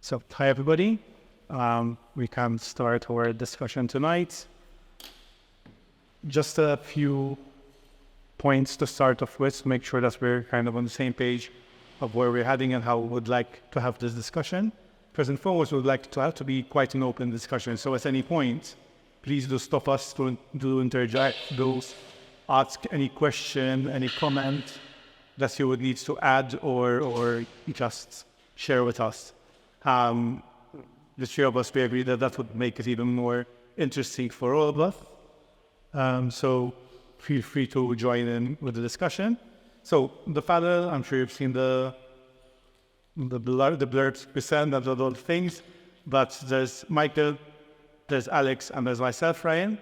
So, hi everybody. We can start our discussion tonight. Just a few points to start off with to make sure that we're kind of on the same page of where we're heading and how we would like to have this discussion. First and foremost, we would like to have to be quite an open discussion. So at any point, please do stop us to interject, ask any question, any comment that you would need to add or just share with us. The three of us, we agree that would make it even more interesting for all of us. So feel free to join in with the discussion. So the panel, I'm sure you've seen the blurbs we send and all those things, but there's Michael, there's Alex, and there's myself, Ryan.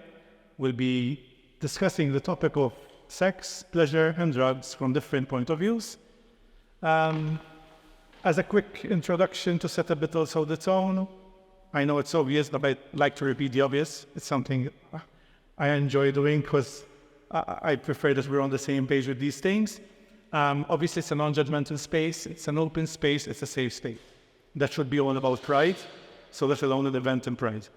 We'll be discussing the topic of sex, pleasure, and drugs from different point of views. As a quick introduction to set a bit also the tone, I know it's obvious, but I'd like to repeat the obvious. It's something I enjoy doing because I prefer that we're on the same page with these things. Obviously, it's a non-judgmental space. It's an open space. It's a safe space. That should be all about pride. So let alone an event in pride.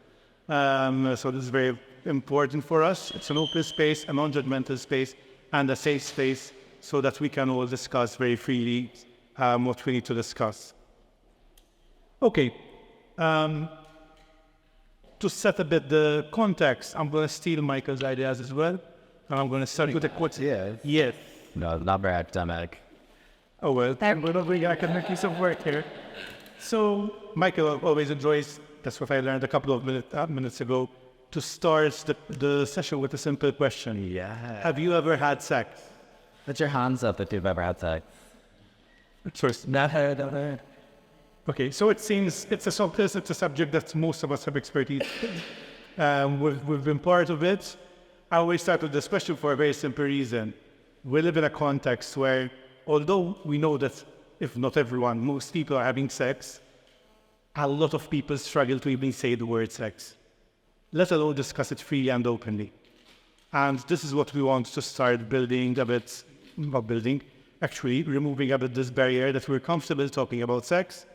So this is very important for us. It's an open space, a non-judgmental space, and a safe space so that we can all discuss very freely what we need to discuss. Okay. To set a bit the context, I'm going to steal Michael's ideas as well. And I'm going to start with a quote. Yeah. Yes. No, not very academic. Oh, well, we're not doing academic piece of work here. So, Michael always enjoys, that's what I learned a couple of minutes ago, to start the session with a simple question. Yeah. Have you ever had sex? Put your hands up if you've ever had sex. First. Never. Okay, so it seems it's a subject that most of us have expertise in. We've been part of it. I always start with this question for a very simple reason. We live in a context where, although we know that if not everyone, most people are having sex, a lot of people struggle to even say the word sex, let alone discuss it freely and openly. And this is what we want to start building a bit, actually removing a bit this barrier that we're comfortable talking about sex,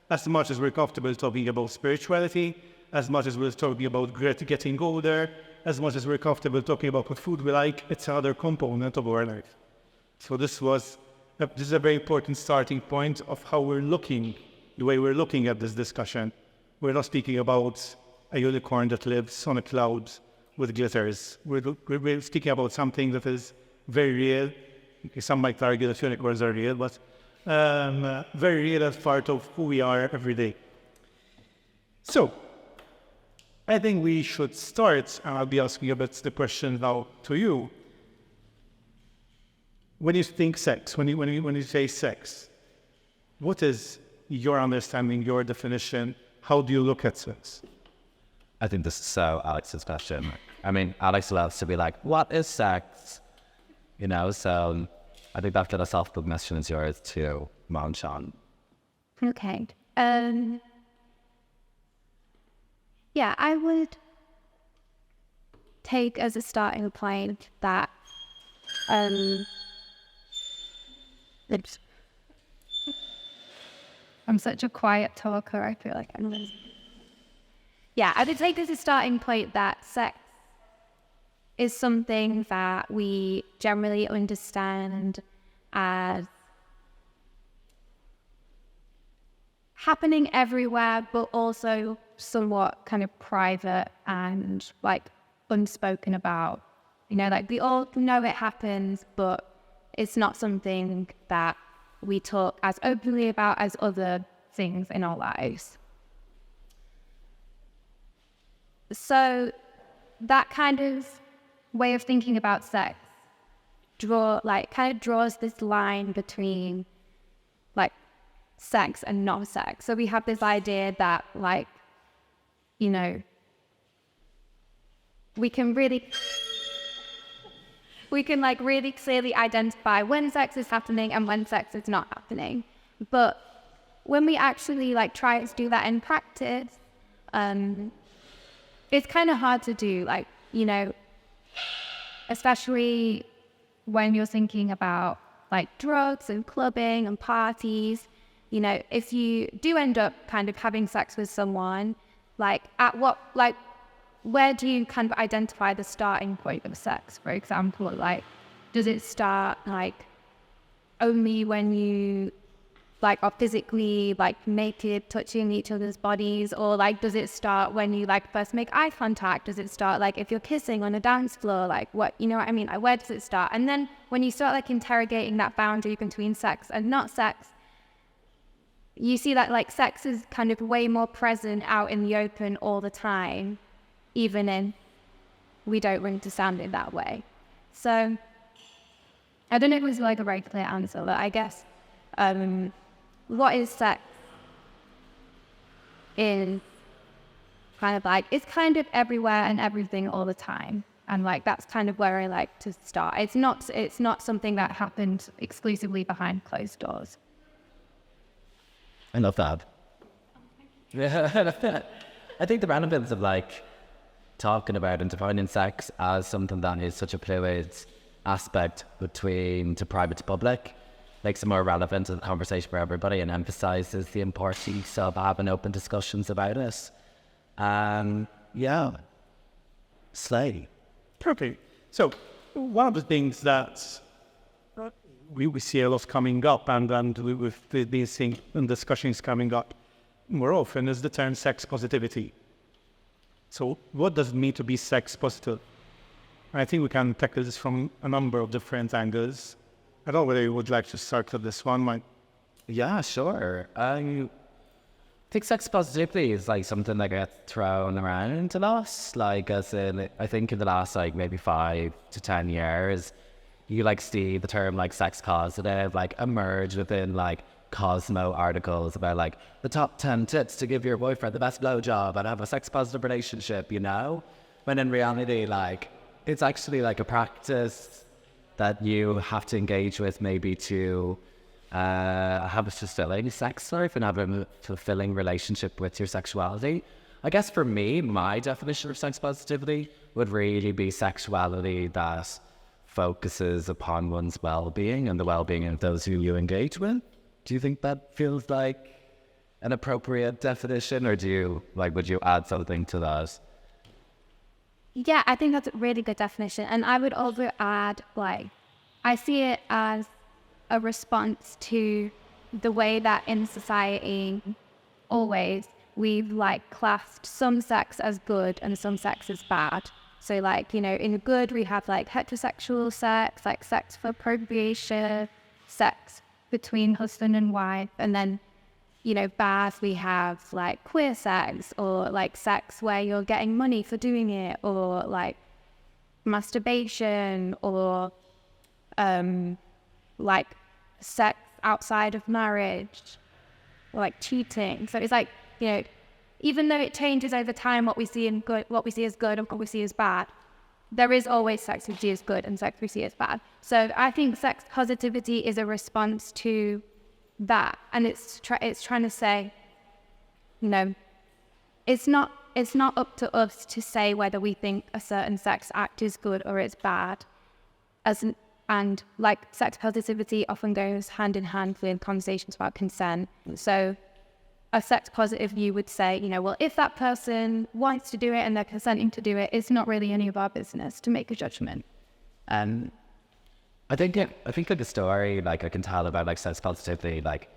as much as we're comfortable talking about spirituality, as much as we're talking about getting older, as much as we're comfortable talking about what food we like. It's another component of our life. So this is a very important starting point of how we're looking, the way we're looking at this discussion. We're not speaking about a unicorn that lives on a cloud with glitters. We're speaking about something that is very real. Okay, some might argue that unicorns are real, but very real as part of who we are every day. So, I think we should start, and I'll be asking a bit the question now to you. When you think sex, when you say sex, what is your understanding, your definition? How do you look at sex? I think this is so Alex's question. I mean, Alex loves to be like, what is sex? You know, so I think that philosophical question is yours too, Manchan. Okay. Yeah, I would take as a starting point that I'm such a quiet talker, I feel like I'm Yeah, I would take as a starting point that sex is something that we generally understand as happening everywhere, but also somewhat kind of private and like unspoken about. You know, like we all know it happens, but it's not something that we talk as openly about as other things in our lives. So that kind of way of thinking about sex draws this line between like sex and non-sex. So we have this idea that like, you know, we can like really clearly identify when sex is happening and when sex is not happening. But when we actually like try to do that in practice, it's kind of hard to do, like, you know, especially when you're thinking about like drugs and clubbing and parties. you know, if you do end up kind of having sex with someone, like where do you kind of identify the starting point of sex, for example? Like, does it start like only when you like are physically like naked, touching each other's bodies, or like does it start when you like first make eye contact? Does it start like if you're kissing on a dance floor? Like what, you know what I mean? Like where does it start? And then when you start like interrogating that boundary between sex and not sex, you see that like sex is kind of way more present out in the open all the time, even if we don't understand it that way. So I don't know if it was like a very clear answer, but I guess what is sex is kind of like, it's kind of everywhere and everything all the time. And like, that's kind of where I like to start. It's not something that happens exclusively behind closed doors. I love that. I think the relevance of like talking about and defining sex as something that is such a fluid aspect between to private to public makes it more relevant to the conversation for everybody and emphasizes the importance of having open discussions about it. Yeah, slay. Perfect. So one of the things that we see a lot coming up, and we've been seeing in discussions coming up more often, is the term sex positivity. So what does it mean to be sex positive? I think we can tackle this from a number of different angles. I don't know whether you would like to start with this one, Mike. Yeah, sure. I think sex positivity is like something that gets thrown around a lot. Like, as in, I think in the last like maybe 5 to 10 years, you like see the term like sex positive like emerge within like Cosmo articles about like the top 10 tips to give your boyfriend the best blowjob and have a sex positive relationship, you know? When in reality, like, it's actually like a practice that you have to engage with maybe to have a fulfilling sex life and have a fulfilling relationship with your sexuality. I guess for me, my definition of sex positivity would really be sexuality that focuses upon one's well-being and the well-being of those who you engage with. Do you think that feels like an appropriate definition, or would you add something to that? Yeah, I think that's a really good definition. And I would also add, like, I see it as a response to the way that in society, always, we've like classed some sex as good and some sex as bad. So like, you know, in good, we have like heterosexual sex, like sex for procreation, sex between husband and wife. And then, you know, bad, we have like queer sex, or like sex where you're getting money for doing it, or like masturbation, or like sex outside of marriage, or like cheating. So it's like, you know, even though it changes over time, what we see as good and what we see as bad, there is always sex we see as good and sex we see as bad. So I think sex positivity is a response to that, and it's trying to say, you know, it's not up to us to say whether we think a certain sex act is good or it's bad, and like sex positivity often goes hand in hand with conversations about consent. So a sex positive view would say, you know, well, if that person wants to do it and they're consenting to do it, it's not really any of our business to make a judgment. I think like a story like I can tell about like sex positivity, like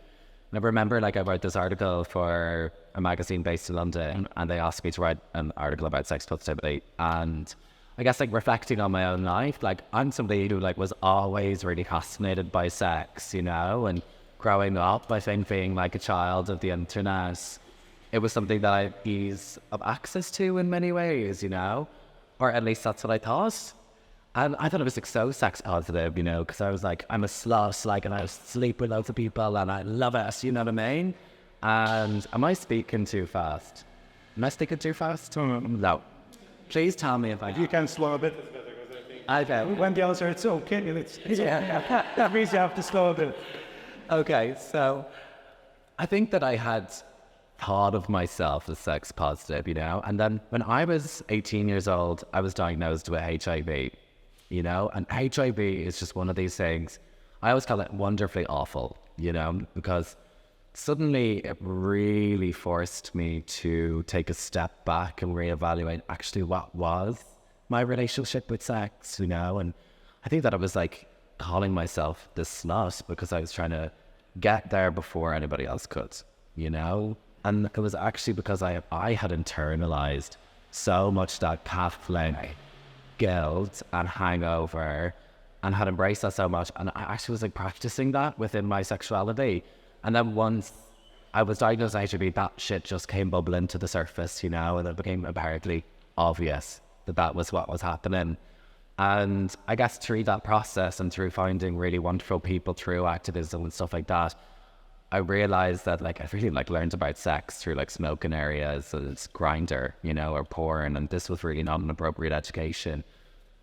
I remember like I wrote this article for a magazine based in London, and they asked me to write an article about sex positivity. And I guess like reflecting on my own life, like I'm somebody who like was always really fascinated by sex, you know, and growing up, I think being like a child of the internet, it was something that I had ease of access to in many ways, you know, or at least that's what I thought. And I thought it was like so sex positive, you know, because I was like, I'm a slut, like, and I sleep with loads of people and I love it, you know what I mean? And am I speaking too fast? Am I speaking too fast? No. Please tell me if I... You can slow a bit, it's better, because I think when the answer it's okay, it's yeah. That means you have to slow a bit. Okay, so I think that I had thought of myself as sex positive, you know, and then when I was 18 years old, I was diagnosed with HIV, you know, and HIV is just one of these things, I always call it wonderfully awful, you know, because suddenly it really forced me to take a step back and reevaluate actually what was my relationship with sex, you know. And I think that I was like calling myself this slut because I was trying to get there before anybody else could, you know. And it was actually because I had internalized so much that Catholic guilt and hangover, and had embraced that so much. And I actually was like practicing that within my sexuality. And then once I was diagnosed with HIV, that shit just came bubbling to the surface, you know, and it became apparently obvious that that was what was happening. And I guess through that process and through finding really wonderful people through activism and stuff like that, I realized that like I really like learned about sex through like smoking areas and Grindr, you know, or porn, and this was really not an appropriate education.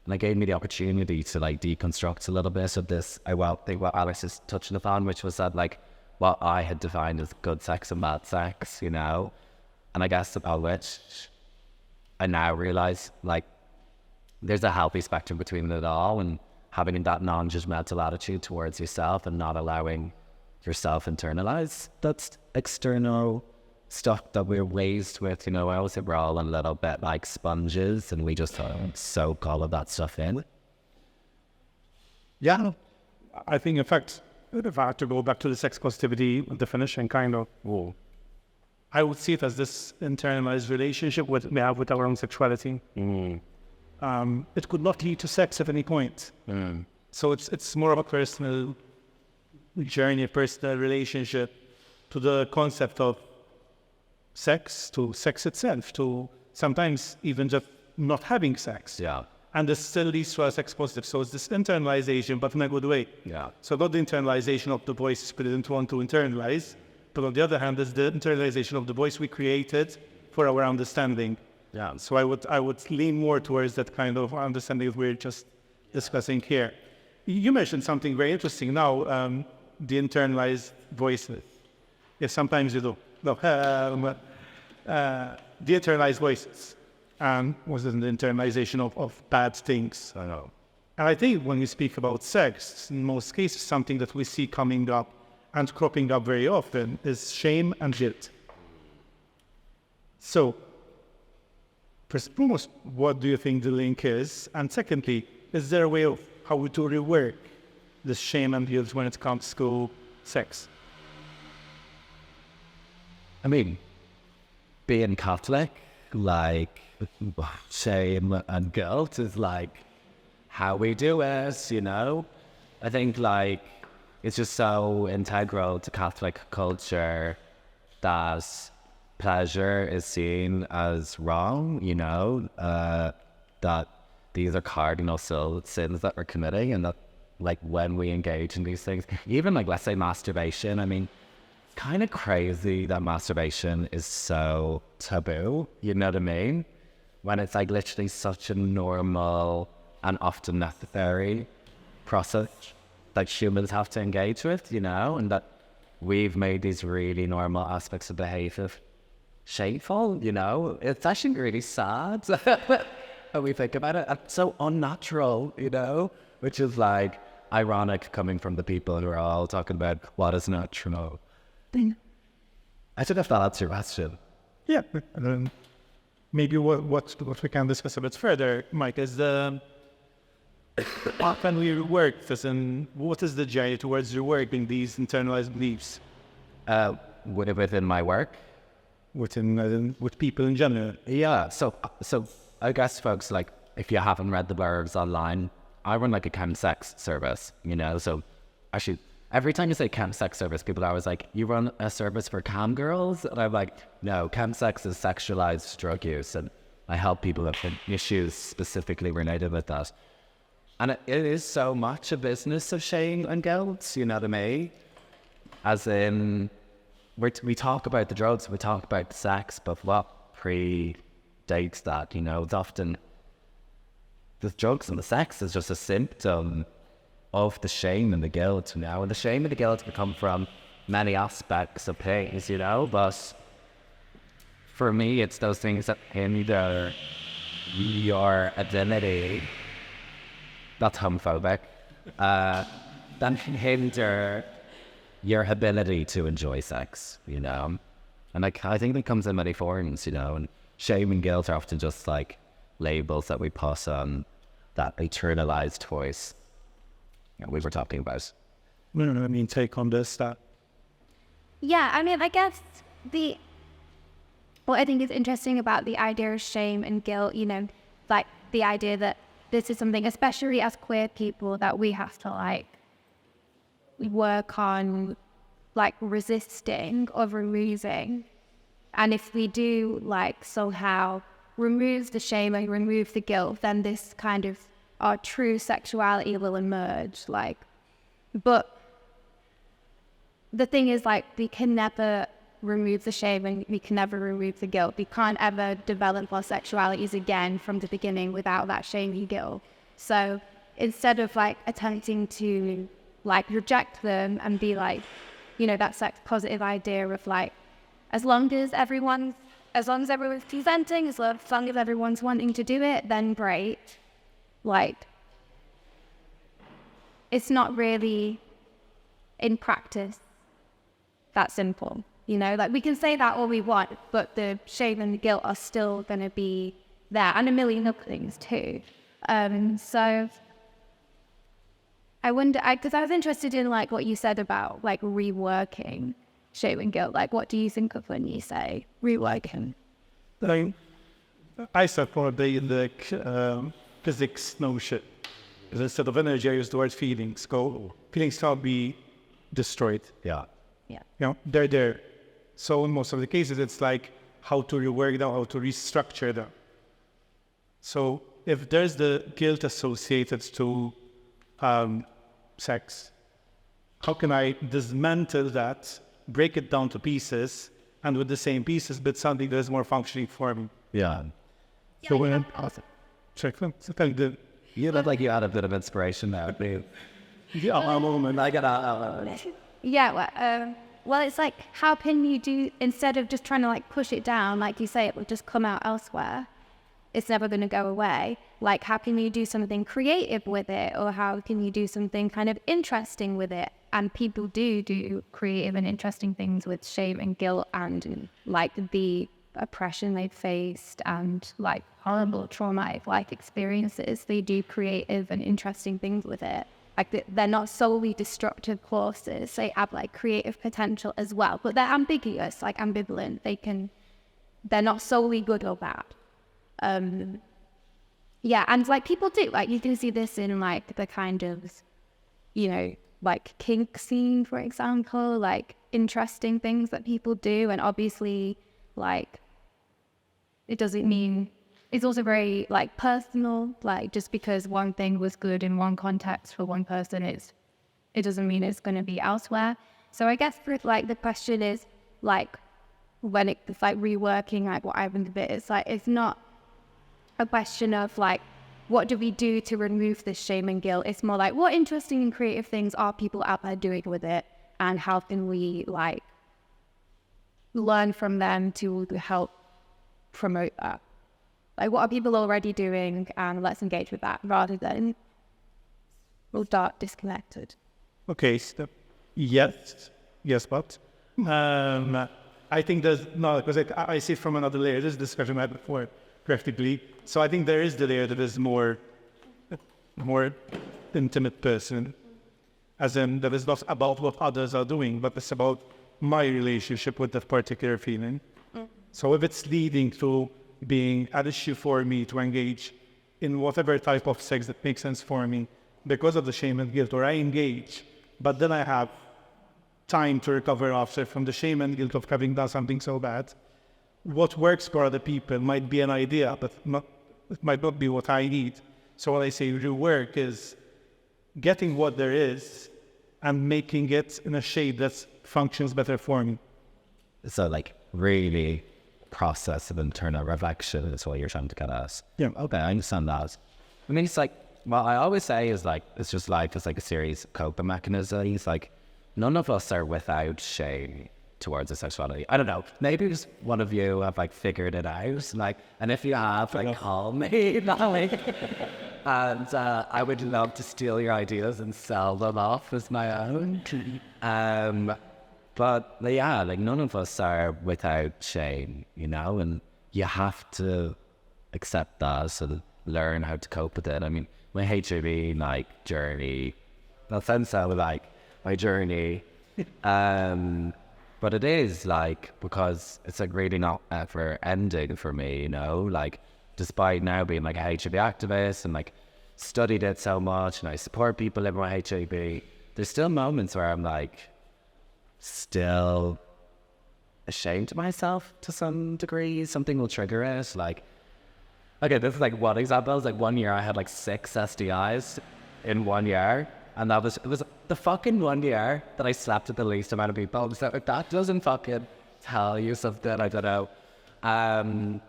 And it gave me the opportunity to like deconstruct a little bit of this. I think what Alex is touching upon, which was that like what I had defined as good sex and bad sex, you know, and I guess about which I now realize like there's a healthy spectrum between it all, and having that non-judgmental attitude towards yourself and not allowing yourself internalize that's external stuff that we're raised with, you know. I always say we're all a little bit like sponges and we just soak all of that stuff in. Yeah, I think in fact, if I had to go back to the sex positivity definition, kind of, I would see it as this internalized relationship we have with our own sexuality. It could not lead to sex at any point. So it's more of a personal journey, a personal relationship to the concept of sex, to sex itself, to sometimes even just not having sex. Yeah. And this still leads to a sex positive. So it's this internalization, but in a good way. Yeah. So not the internalization of the voice we didn't want to internalize, but on the other hand, there's the internalization of the voice we created for our understanding. Yeah. So I would lean more towards that kind of understanding that we're just discussing here. You mentioned something very interesting now, the internalized voices. Yes, sometimes you do. No, the internalized voices. Was it the internalization of bad things? I know. And I think when we speak about sex, in most cases, something that we see coming up and cropping up very often is shame and guilt. So, first and foremost, what do you think the link is? And secondly, is there a way of how to rework the shame and guilt when it comes to sex? I mean, being Catholic, like, shame and guilt is like how we do it, you know? I think like it's just so integral to Catholic culture that pleasure is seen as wrong, you know, that these are cardinal sins that we're committing, and that like when we engage in these things, even like let's say masturbation, I mean, it's kind of crazy that masturbation is so taboo, you know what I mean? When it's like literally such a normal and often necessary process that humans have to engage with, you know, and that we've made these really normal aspects of behavior shameful, you know. It's actually really sad when we think about it. And so unnatural, you know, which is like ironic coming from the people who are all talking about what is natural. I should have thought that's your question. Yeah. Maybe what we can discuss a bit further, Mike, is how can we rework this, and what is the journey towards reworking these internalized beliefs? Within my work? With people in general? Yeah, so I guess folks, like, if you haven't read the blurbs online, I run like a chemsex service, you know, so actually every time you say chemsex service, people are always like, you run a service for cam girls? And I'm like, no, chemsex is sexualized drug use, and I help people with issues specifically related with that. And it is so much a business of shame and guilt, you know what I mean? As in, we talk about the drugs, we talk about the sex, but what predates that, you know? It's often the drugs and the sex is just a symptom of the shame and the guilt, you know? And the shame and the guilt can come from many aspects of things, you know? But for me, it's those things that hinder your identity. That's homophobic. That hinder your ability to enjoy sex, you know? And like, I think that comes in many forms, you know, and shame and guilt are often just like labels that we put on that eternalized voice we were talking about. I mean, take on this, that. Yeah, I mean, I guess what I think is interesting about the idea of shame and guilt, you know, like the idea that this is something, especially as queer people, that we have to like work on like resisting or removing. And if we do like somehow remove the shame and remove the guilt, then this kind of our true sexuality will emerge. Like, but the thing is, like, we can never remove the shame and we can never remove the guilt. We can't ever develop our sexualities again from the beginning without that shame and guilt. So instead of like attempting to like reject them and be like, you know, that sex positive idea of like, as long as everyone's consenting, as long as everyone's wanting to do it, then great. Like, it's not really in practice that simple, you know? Like, we can say that all we want, but the shame and the guilt are still going to be there, and a million other things too. So I wonder, because I was interested in like what you said about like reworking shame and guilt. Like, what do you think of when you say reworking? I start probably in the physics notion. Instead of energy, I use the word feelings. Feelings can't be destroyed. Yeah. Yeah. You know, they're there. So in most of the cases, it's like how to rework them, how to restructure them. So if there's the guilt associated to sex, how can I dismantle that, break it down to pieces, and with the same pieces, but something that is more functioning for me? Yeah. So when check them, You look like you had a bit of inspiration there. Yeah, well, it's like, how can you do, instead of just trying to like push it down, like you say, it will just come out elsewhere. It's never going to go away. Like, how can you do something creative with it? Or how can you do something kind of interesting with it? And people do creative and interesting things with shame and guilt and like the oppression they've faced and like horrible traumatic life experiences. They do creative and interesting things with it. Like, they're not solely destructive courses. They have like creative potential as well, but they're ambiguous, like ambivalent. They're not solely good or bad. Yeah, and like people do, like you can see this in like the kind of, you know, like kink scene, for example, like interesting things that people do. And obviously, like, it doesn't mean, it's also very like personal, like just because one thing was good in one context for one person, it doesn't mean it's going to be elsewhere. So I guess like the question is like, when it's like reworking, like what I've been a bit, it's like, it's not a question of like, what do we do to remove this shame and guilt? It's more like, what interesting and creative things are people out there doing with it? And how can we like learn from them to help promote that? Like, what are people already doing? And let's engage with that rather than we'll start disconnected. Okay, so yes, but I think there's no, because I see it from another layer. This discussion I had before practically. So I think there is the layer that is more intimate person, as in that is not about what others are doing, but it's about my relationship with that particular feeling. So if it's leading to being an issue for me to engage in whatever type of sex that makes sense for me because of the shame and guilt, or I engage, but then I have time to recover after from the shame and guilt of having done something so bad, what works for other people might be an idea, but it might not be what I need. So when I say rework is getting what there is and making it in a shape that functions better for me. So like really process of internal reflection is what you're trying to get at. Yeah. Okay, I understand that. I mean, it's like, what I always say is like, it's just life is like a series of coping mechanisms. Like, none of us are without shame towards our sexuality. I don't know. Maybe just one of you have like figured it out. Like, and if you have, like, call me. Like, And I would love to steal your ideas and sell them off as my own. But yeah, like none of us are without shame, you know, and you have to accept that and learn how to cope with it. I mean, my HIV like journey, that sounds so like my journey, but it is like, because it's like really not ever ending for me, you know, like despite now being like a HIV activist and like studied it so much and I support people living with HIV, there's still moments where I'm like still ashamed of myself to some degree. Something will trigger it. Like, okay, this is like one example. It's like 1 year I had like 6 STIs in 1 year. And it was the fucking 1 year that I slept with the least amount of people. So if that doesn't fucking tell you something, I don't know.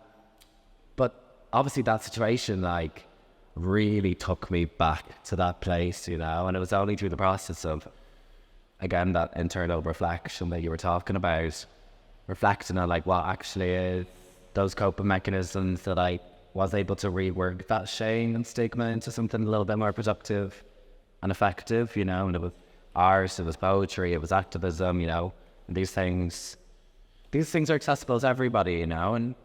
But obviously that situation like really took me back to that place, you know, and it was only through the process of, again, that internal reflection that you were talking about, reflecting on like what actually is those coping mechanisms that I was able to rework that shame and stigma into something a little bit more productive and effective, you know. And it was art, it was poetry, it was activism, you know, and these things are accessible to everybody, you know, and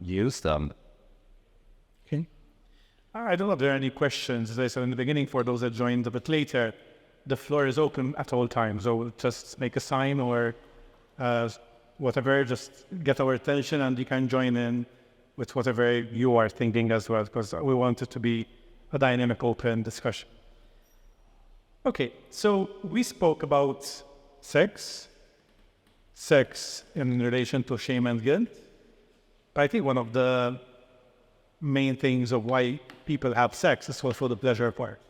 use them. Okay. I don't know if there are any questions. As I said in the beginning, for those that joined a bit later, the floor is open at all times. So just make a sign or whatever, just get our attention and you can join in with whatever you are thinking as well, because we want it to be a dynamic, open discussion. Okay, so we spoke about sex in relation to shame and guilt. But I think one of the main things of why people have sex is for the pleasure part.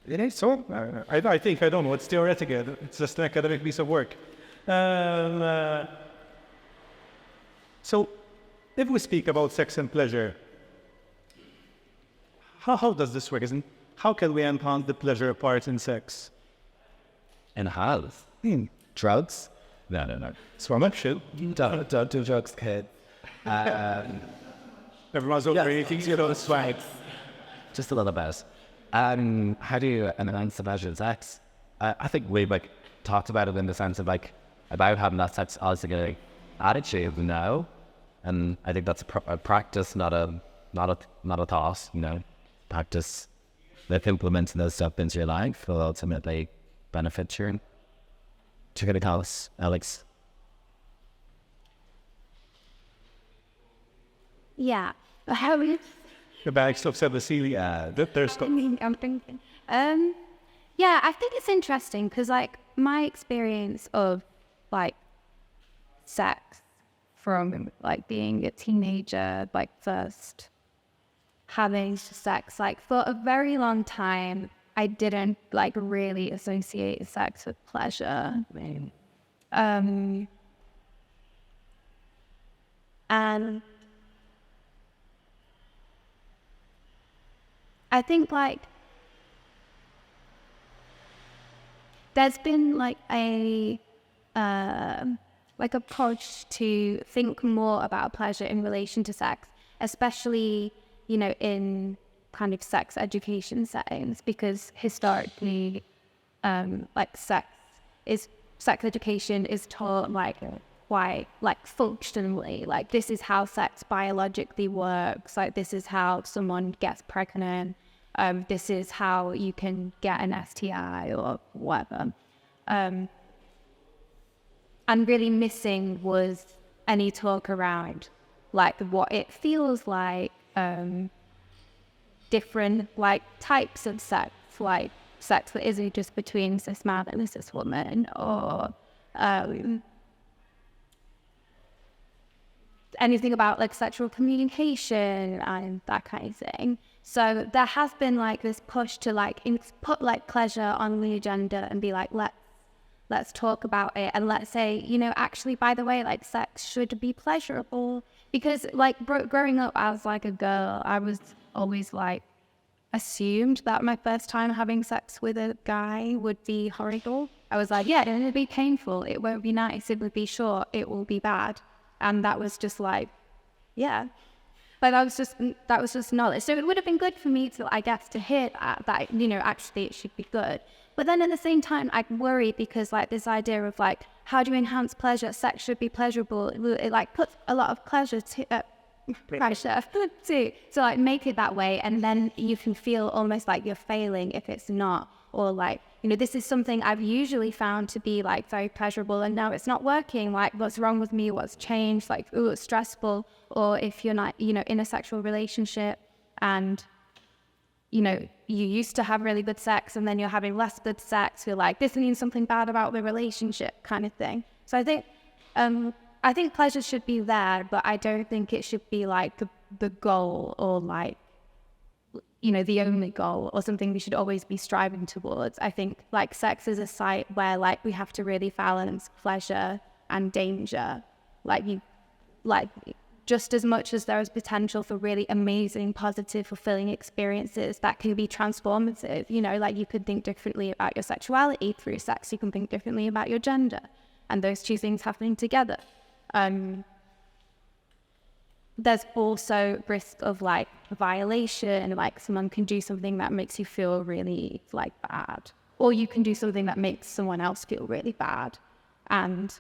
It is so. I think, I don't know, it's theoretical. It's just an academic piece of work. So if we speak about sex and pleasure, how does this work? How can we enhance the pleasure part in sex? Enhance? Drugs? No. Swam shit. Don't do drugs, kid. Everyone's overeating, you know, swag. Just a little bit. How do you enhance the pleasure in sex? I think we like talked about it in the sense of like about having that sex as a attitude, you know, and I think that's a practice, not a thought, you know. Practice with implementing those stuff into your life will ultimately benefit you. Check it out, Alex. Yeah. How we? The bag stops at the ceiling. There's stuff. I'm thinking. Yeah, I think it's interesting because, like, my experience of like sex from like being a teenager, like first having sex, like for a very long time, I didn't like really associate sex with pleasure. And I think like there's been like a push to think more about pleasure in relation to sex, especially, you know, in kind of sex education settings, because historically, like sex education is taught like quite like functionally, like this is how sex biologically works, like this is how someone gets pregnant, this is how you can get an STI or whatever. And really missing was any talk around like what it feels like, different like types of sex, like sex that isn't just between cis man and a cis woman, or anything about like sexual communication and that kind of thing. So there has been like this push to like put like pleasure on the agenda and be like, let's talk about it, and let's say, you know, actually, by the way, like sex should be pleasurable. Because like growing up as like a girl, I was always like assumed that my first time having sex with a guy would be horrible. I was like, yeah, it'll be painful, it won't be nice, it would be short, it will be bad. And that was just like, yeah. Like that was just knowledge. So it would have been good for me to, I guess, to hear that, you know, actually it should be good. But then at the same time, I worry because like this idea of like, how do you enhance pleasure? Sex should be pleasurable. It like puts a lot of pressure to like make it that way, and then you can feel almost like you're failing if it's not, or like, you know, this is something I've usually found to be like very pleasurable and now it's not working. Like, what's wrong with me? What's changed? Like, ooh, it's stressful. Or if you're not, you know, in a sexual relationship and, you know, you used to have really good sex and then you're having less good sex, you're like, this means something bad about the relationship kind of thing. So I think pleasure should be there, but I don't think it should be like the goal, or like, you know, the only goal, or something we should always be striving towards. I think like sex is a site where like we have to really balance pleasure and danger. Like just as much as there is potential for really amazing, positive, fulfilling experiences that can be transformative. You know, like you could think differently about your sexuality through sex. You can think differently about your gender, and those two things happening together. There's also risk of like violation, like someone can do something that makes you feel really like bad, or you can do something that makes someone else feel really bad, and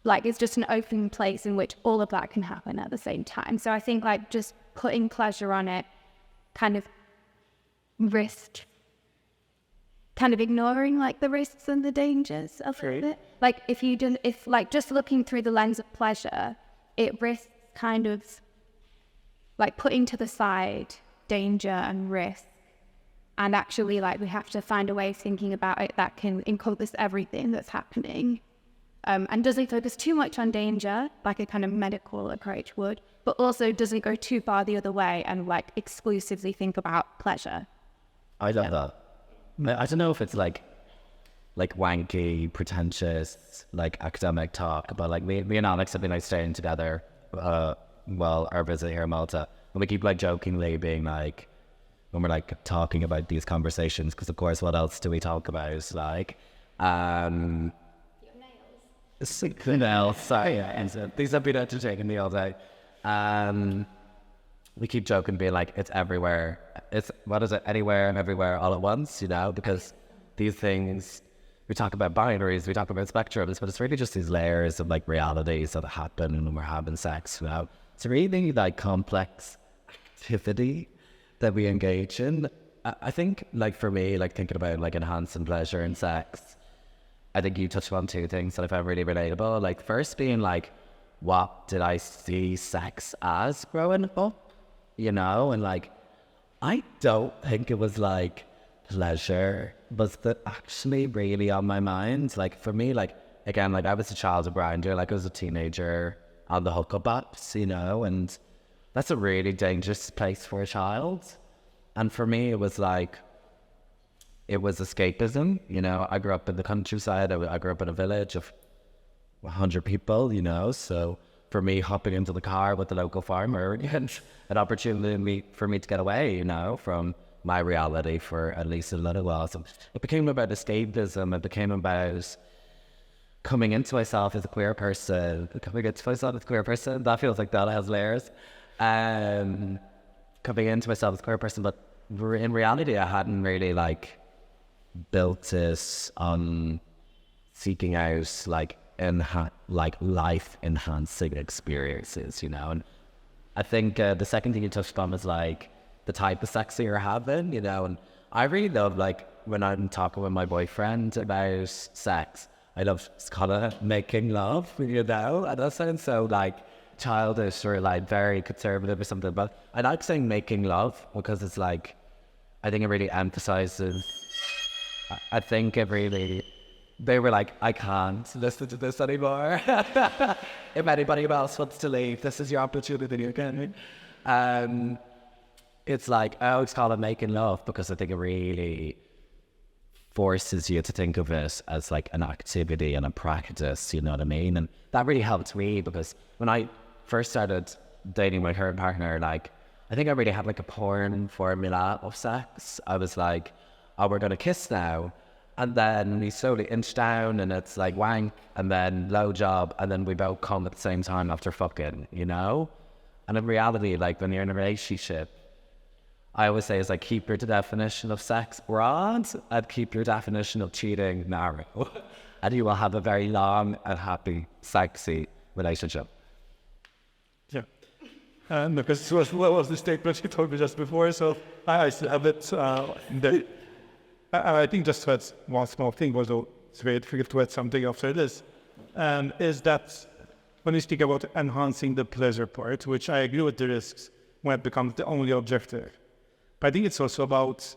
like it's just an open place in which all of that can happen at the same time. So I think like just putting pleasure on it kind of risked kind of ignoring like the risks and the dangers of it. Like if like just looking through the lens of pleasure, it risks kind of like putting to the side danger and risk, and actually like we have to find a way of thinking about it that can encompass everything that's happening, and doesn't focus too much on danger like a kind of medical approach would, but also doesn't go too far the other way and like exclusively think about pleasure. I love that. I don't know if it's like wanky, pretentious, like academic talk, but like me and Alex have been like staying together while our visit here in Malta, and we keep like jokingly being like, when we're like talking about these conversations, because of course what else do we talk about, like nails, sorry, and these have been entertaining me all day. We keep joking, being like, it's everywhere. It's, what is it? Anywhere and everywhere all at once, you know? Because these things, we talk about binaries, we talk about spectrums, but it's really just these layers of like realities that happen when we're having sex, you know? It's a really like complex activity that we engage in. I think like for me, like thinking about like enhancing pleasure in sex, I think you touched on two things that I found really relatable. Like first being like, what did I see sex as growing up? You know, and like, I don't think it was like pleasure was the actually really on my mind. Like for me, like again, like I was a child of Grindr, like I was a teenager on the hookup apps, you know, and that's a really dangerous place for a child. And for me, it was like, it was escapism, you know. I grew up in the countryside. I grew up in a village of 100 people, you know, so for me, hopping into the car with the local farmer and an opportunity for me to get away, you know, from my reality for at least a little while. So it became about escapism. It became about coming into myself as a queer person. That feels like that has layers. Coming into myself as a queer person, but in reality, I hadn't really like built this on seeking out like life enhancing experiences, you know. And I think the second thing you touched on was like the type of sex that you're having, you know. And I really love like when I'm talking with my boyfriend about sex, I love kind of making love, you know. And that sounds so like childish or like very conservative or something, but I like saying making love because it's like, I think it really emphasizes, I think it really, they were like, I can't listen to this anymore. If anybody else wants to leave, this is your opportunity again. It's like, I always call it making love because I think it really forces you to think of it as like an activity and a practice, you know what I mean? And that really helped me because when I first started dating my current partner, like, I think I really had like a porn formula of sex. I was like, oh, we're going to kiss now. And then we slowly inch down and it's like wank and then low job and then we both come at the same time after fucking, you know? And in reality, like when you're in a relationship, I always say is like keep your definition of sex broad and keep your definition of cheating narrow. And you will have a very long and happy, sexy relationship. Yeah. Because what was the statement you told me just before, so I still have it there. I think just to add one small thing, although it's very difficult to add something after this, is that when we speak about enhancing the pleasure part, which I agree with the risks when it becomes the only objective, but I think it's also about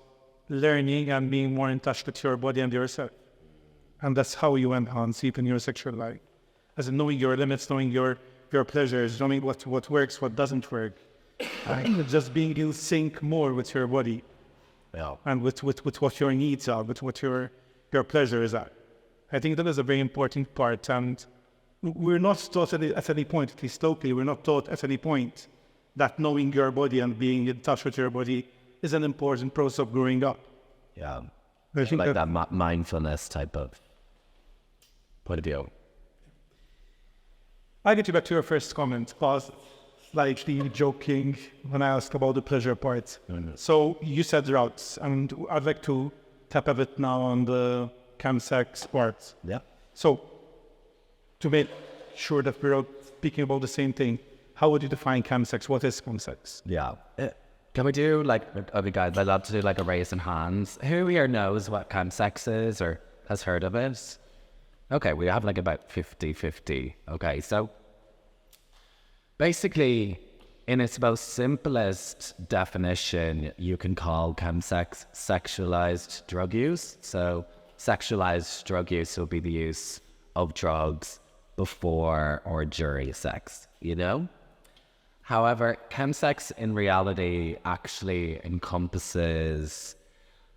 learning and being more in touch with your body and yourself. And that's how you enhance even your sexual life. As in knowing your limits, knowing your pleasures, knowing what works, what doesn't work. Just being in sync more with your body. Yeah. And with what your needs are, with what your pleasures are. I think that is a very important part, and we're not taught at any point, at least locally, we're not taught at any point that knowing your body and being in touch with your body is an important process of growing up. Yeah. I think like that mindfulness type of point of view. I'll get you back to your first comment, because slightly joking when I asked about the pleasure part. Mm-hmm. So you said routes, and I'd like to tap a bit now on the chemsex part. Yeah. So to make sure that we're all speaking about the same thing, how would you define chemsex? What is chemsex? Yeah. Can we do like, okay guys, I'd love to do like a raise in hands. Who here knows what chemsex is or has heard of it? Okay, we have like about 50-50. Okay, so basically, in its most simplest definition, you can call chemsex sexualized drug use. So sexualized drug use will be the use of drugs before or during sex, you know? However, chemsex in reality actually encompasses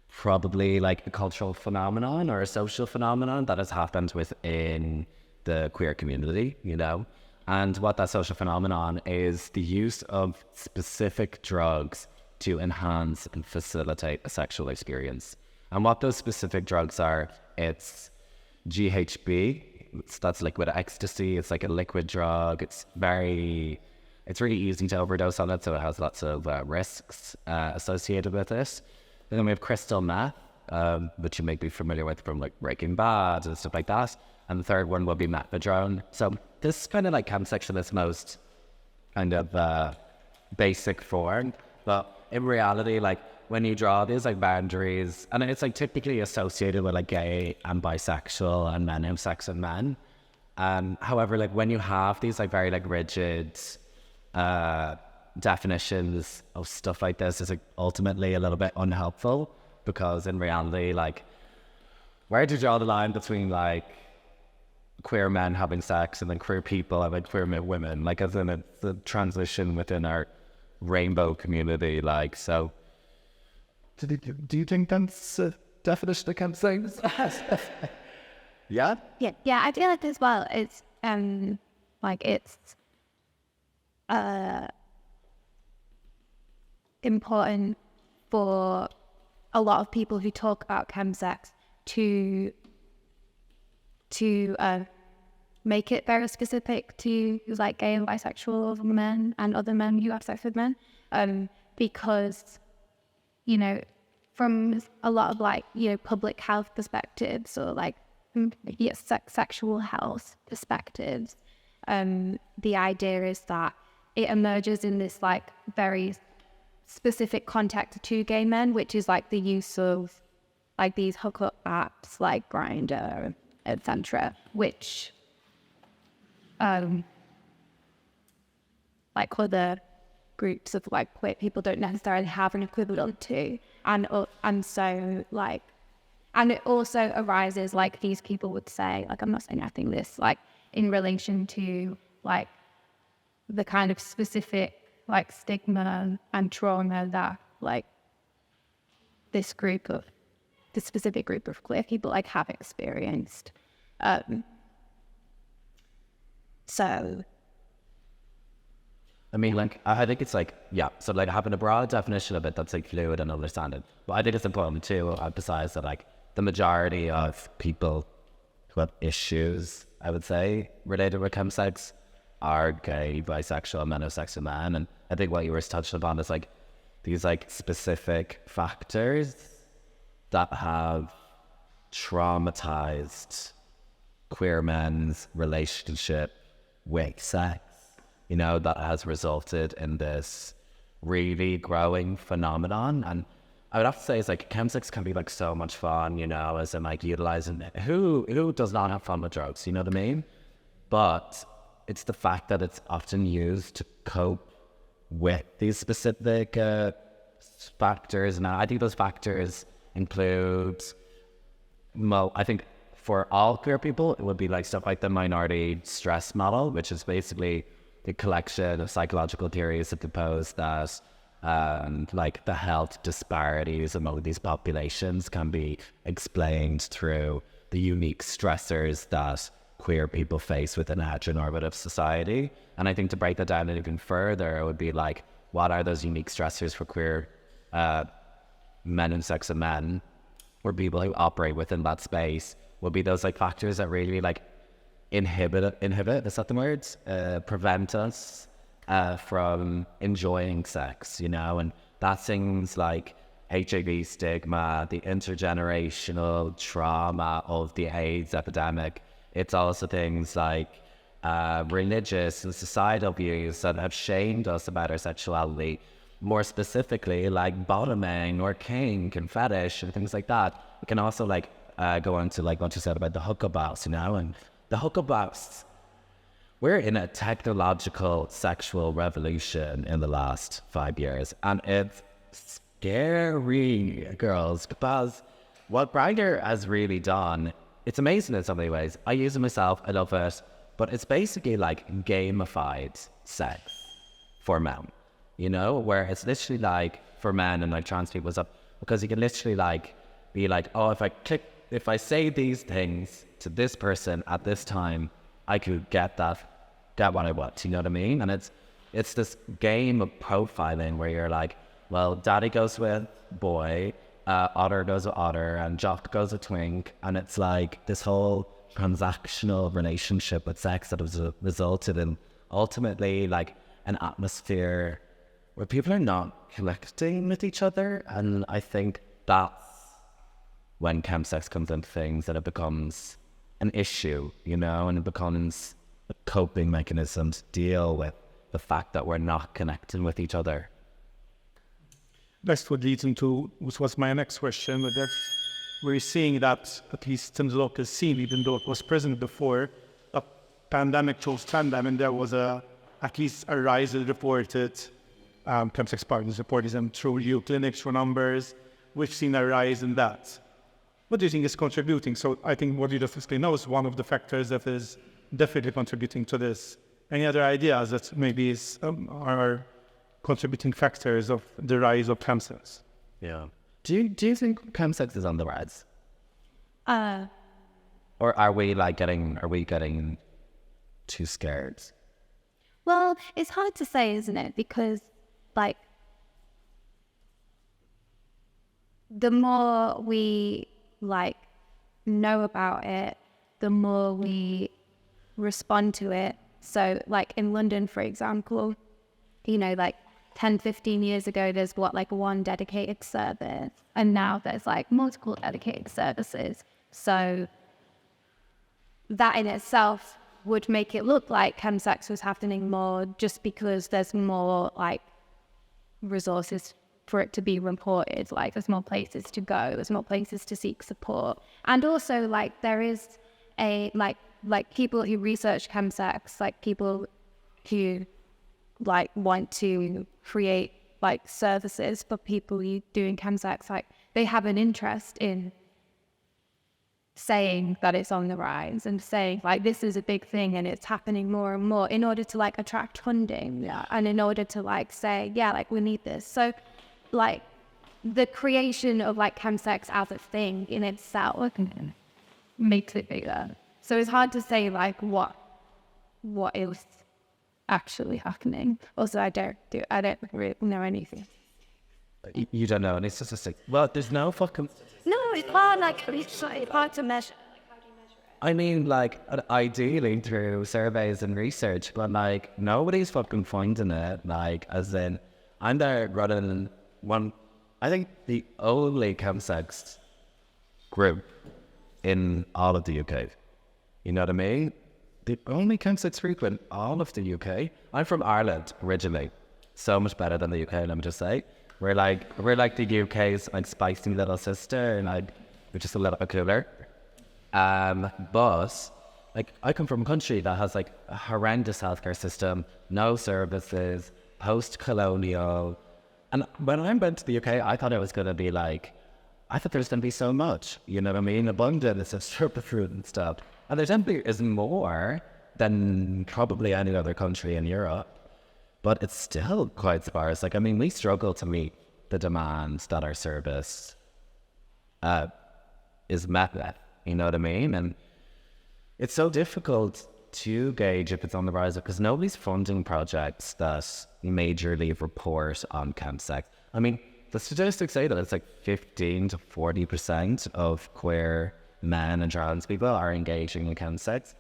probably like a cultural phenomenon or a social phenomenon that has happened within the queer community, you know? And what that social phenomenon is the use of specific drugs to enhance and facilitate a sexual experience. And what those specific drugs are, it's GHB, that's liquid ecstasy, it's like a liquid drug, it's really easy to overdose on it, so it has lots of risks associated with it. And then we have crystal meth, which you may be familiar with from like Breaking Bad and stuff like that. And the third one will be methadone. So this is kind of like chemsex in its most kind of basic form. But in reality, like when you draw these like boundaries, and it's like typically associated with like gay and bisexual and men who have sex with men. However, like when you have these like very like rigid definitions of stuff like this, is like ultimately a little bit unhelpful, because in reality, like where do you draw the line between like queer men having sex and then queer people having queer women, like as in it's a transition within our rainbow community, like, so do you think that's a definition of chemsex? Yeah, I feel like as well it's like it's important for a lot of people who talk about chemsex to make it very specific to like gay and bisexual men and other men who have sex with men, because, you know, from a lot of like, you know, public health perspectives or like sexual health perspectives, the idea is that it emerges in this like very specific context to gay men, which is like the use of like these hookup apps like Grindr, etc., which like other groups of like queer people don't necessarily have an equivalent to, and so like, and it also arises, like these people would say, like I'm not saying I think this, like in relation to like the kind of specific like stigma and trauma that like this specific group of queer people like have experienced. So I mean, like, I think it's like, yeah, so like having a broad definition of it that's like fluid and understanding. But I think it's important to emphasize that like the majority of people who have issues, I would say, related with chemsex are gay, bisexual, monosexual men. And I think what you were touching upon is like these like specific factors that have traumatized queer men's relationship with sex, you know, that has resulted in this really growing phenomenon. And I would have to say it's like chemsex can be like so much fun, you know, as in like utilizing it. Who does not have fun with drugs, you know what I mean? But it's the fact that it's often used to cope with these specific factors. And I think those factors include, well, I think for all queer people, it would be like stuff like the minority stress model, which is basically the collection of psychological theories that propose that like the health disparities among these populations can be explained through the unique stressors that queer people face within a heteronormative society. And I think to break that down even further, it would be like, what are those unique stressors for queer men and sex and men, or people who operate within that space? Would be those like factors that really like inhibit, is that the words? Prevent us from enjoying sex, you know? And that's things like HIV stigma, the intergenerational trauma of the AIDS epidemic. It's also things like religious and societal views that have shamed us about our sexuality, more specifically like bottoming or kink and fetish and things like that. We can also like go on to like what you said about the hookup-outs, you know? And the hookup-outs, we're in a technological sexual revolution in the last 5 years, and it's scary, girls, because what Grindr has really done, it's amazing in so many ways. I use it myself, I love it, but it's basically like gamified sex for men, you know, where it's literally like for men and like trans people stuff, because you can literally like be like, oh, if I say these things to this person at this time, I could get what I want, you know what I mean? And it's this game of profiling where you're like, well, daddy goes with boy, otter goes with otter, and jock goes with twink, and it's like this whole transactional relationship with sex that has resulted in ultimately like an atmosphere where people are not connecting with each other. And I think that's when chemsex comes into things, that it becomes an issue, you know, and it becomes a coping mechanism to deal with the fact that we're not connecting with each other. That's what leads into what was my next question, but that's, we're seeing that, at least in the local scene, even though it was present before, a pandemic chose pandemic, and there was at least a rise in reported chemsex partners reporting them through youth clinics, through numbers. We've seen a rise in that. What do you think is contributing? So I think what you just explained now is one of the factors that is definitely contributing to this. Any other ideas that maybe are contributing factors of the rise of chemsex? Yeah. Do you think chemsex is on the rise? Or are we getting too scared? Well, it's hard to say, isn't it? Because like the more we like know about it, the more we respond to it. So like in London, for example, you know, like 10, 15 years ago, there's like one dedicated service, and now there's like multiple dedicated services. So that in itself would make it look like chemsex was happening more, just because there's more like resources for it to be reported. Like there's more places to go, there's more places to seek support. And also like there is a like people who research chemsex, like people who like want to create like services for people doing chemsex, like they have an interest in saying that it's on the rise and saying like this is a big thing and it's happening more and more, in order to like attract funding, and in order to like say, yeah, like we need this. So like the creation of like chemsex as a thing in itself makes it bigger. So it's hard to say like what is actually happening. Also, I don't really know anything. You don't know, and it's just well, there's no fucking. No, it's hard. Like it's hard to measure. Like, how do you measure I mean, like, ideally through surveys and research, but like, nobody's fucking finding it. Like, as in, I'm there running one, I think the only chemsex group in all of the UK. You know what I mean? The only chemsex group in all of the UK. I'm from Ireland originally. So much better than the UK, let me just say. We're like the UK's like spicy little sister, and like we're just a little bit cooler. But like I come from a country that has like a horrendous healthcare system, no services, post-colonial. And when I went to the UK, I thought it was going to be like, I thought there's going to be so much, you know what I mean? Abundance of superfood and stuff. And there simply is more than probably any other country in Europe. But it's still quite sparse. Like, I mean, we struggle to meet the demands that our service is met with, you know what I mean? And it's so difficult to gauge if it's on the rise because nobody's funding projects that majorly report on chemsex. I mean, the statistics say that it's like 15 to 40% of queer men and trans people are engaging in chemsex.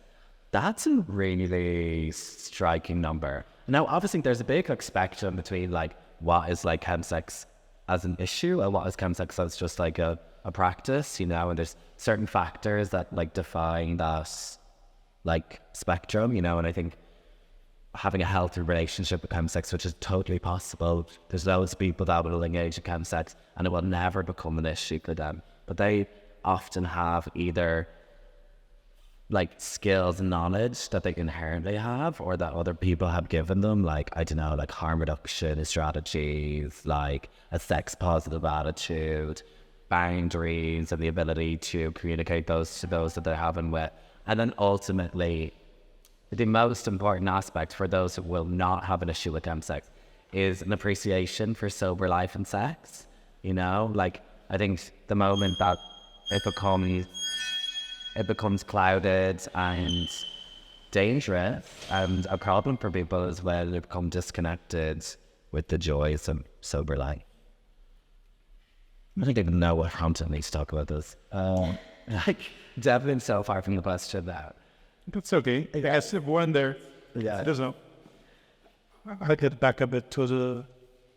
That's a really striking number. Now, obviously, there's a big like, spectrum between like what is like chemsex as an issue and what is chemsex as just like a practice, you know, and there's certain factors that like define that like spectrum, you know, and I think having a healthy relationship with chemsex, which is totally possible. There's loads of people that will engage in chemsex and it will never become an issue for them. But they often have either like skills and knowledge that they inherently have or that other people have given them, like, I don't know, like harm reduction strategies, like a sex positive attitude, boundaries and the ability to communicate those to those that they're having with. And then ultimately, the most important aspect for those who will not have an issue with chemsex is an appreciation for sober life and sex. You know, like, I think the moment that it becomes clouded and dangerous and a problem for people as well, they become disconnected with the joys of sober life. I don't even know what prompted me to talk about this. Like, definitely so far from the question now. That's okay. I guess if one there, Yeah. I don't know. I'll get back a bit to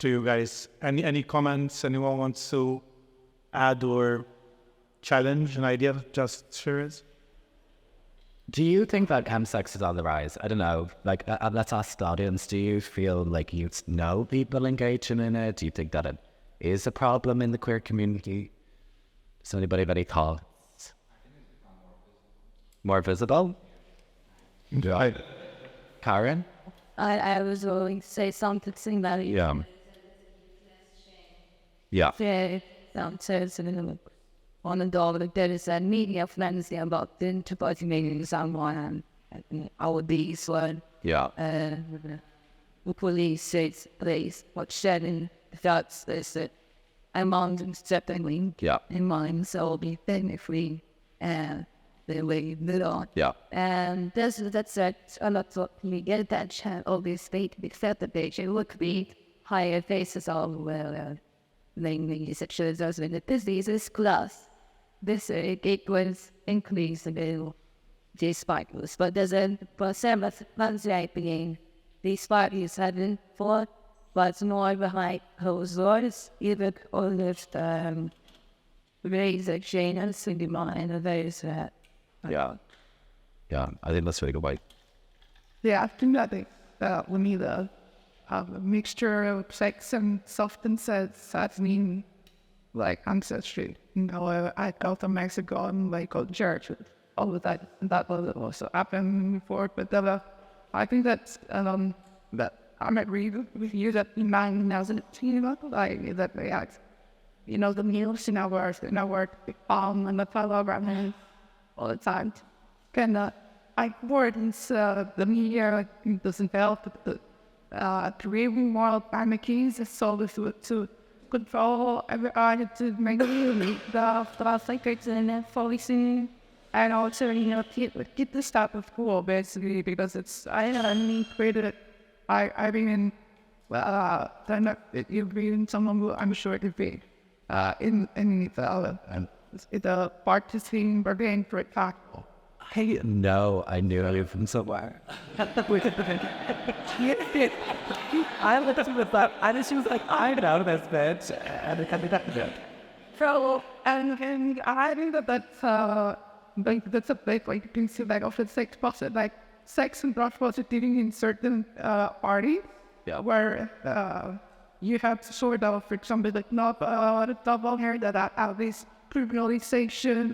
you guys. Any comments anyone wants to add or challenge an idea? Just share it. Do you think that chemsex is on the rise? I don't know. Like, let's ask the audience. Do you feel like you know people engaging in it? Do you think that it is a problem in the queer community? Does anybody have any thoughts? More visible? Yeah. Karen? I was going to say something similar. Yeah. Yeah. On the dog, there is a media frenzy about interposing someone and our these one. Yeah. The police says, please, what sharing thoughts is it among them stepping Yeah. in mind, so it'll be benefit and the way they on. Yeah. And that's a lot of me get that chat obviously to be set the page. It would be higher faces of mainly such as those in the diseases class. This it was increasing these spikes, but there's a percent being these spikes hadn't fought, but more behind those laws, even on this raise a chain and single mind of those Yeah. Yeah. I think that's really good point. Yeah, I think that we need a mixture of sex and substances. I mean, like ancestry. You know, I go to Mexico and like go to church. All of that will also happen before. But I think that I'm agree with you that in 2018, like that we had, you know, the meals in our work, and the program all the time. And I words the media doesn't help to read more panics and so to control everybody to make the thinkers and policing and also, you know, keep the stuff of school basically because it's I mean created I mean then you're reading someone who I'm sure to be in the participant brain for example. I know I knew it from somewhere. I listened with that, and she was like, I know this bitch. And it So, and I think that's a big, like, you can see, like, often sex positive, like, sex and drug positivity in certain parties, where you have to sort of, for example, like, not double here that have this criminalization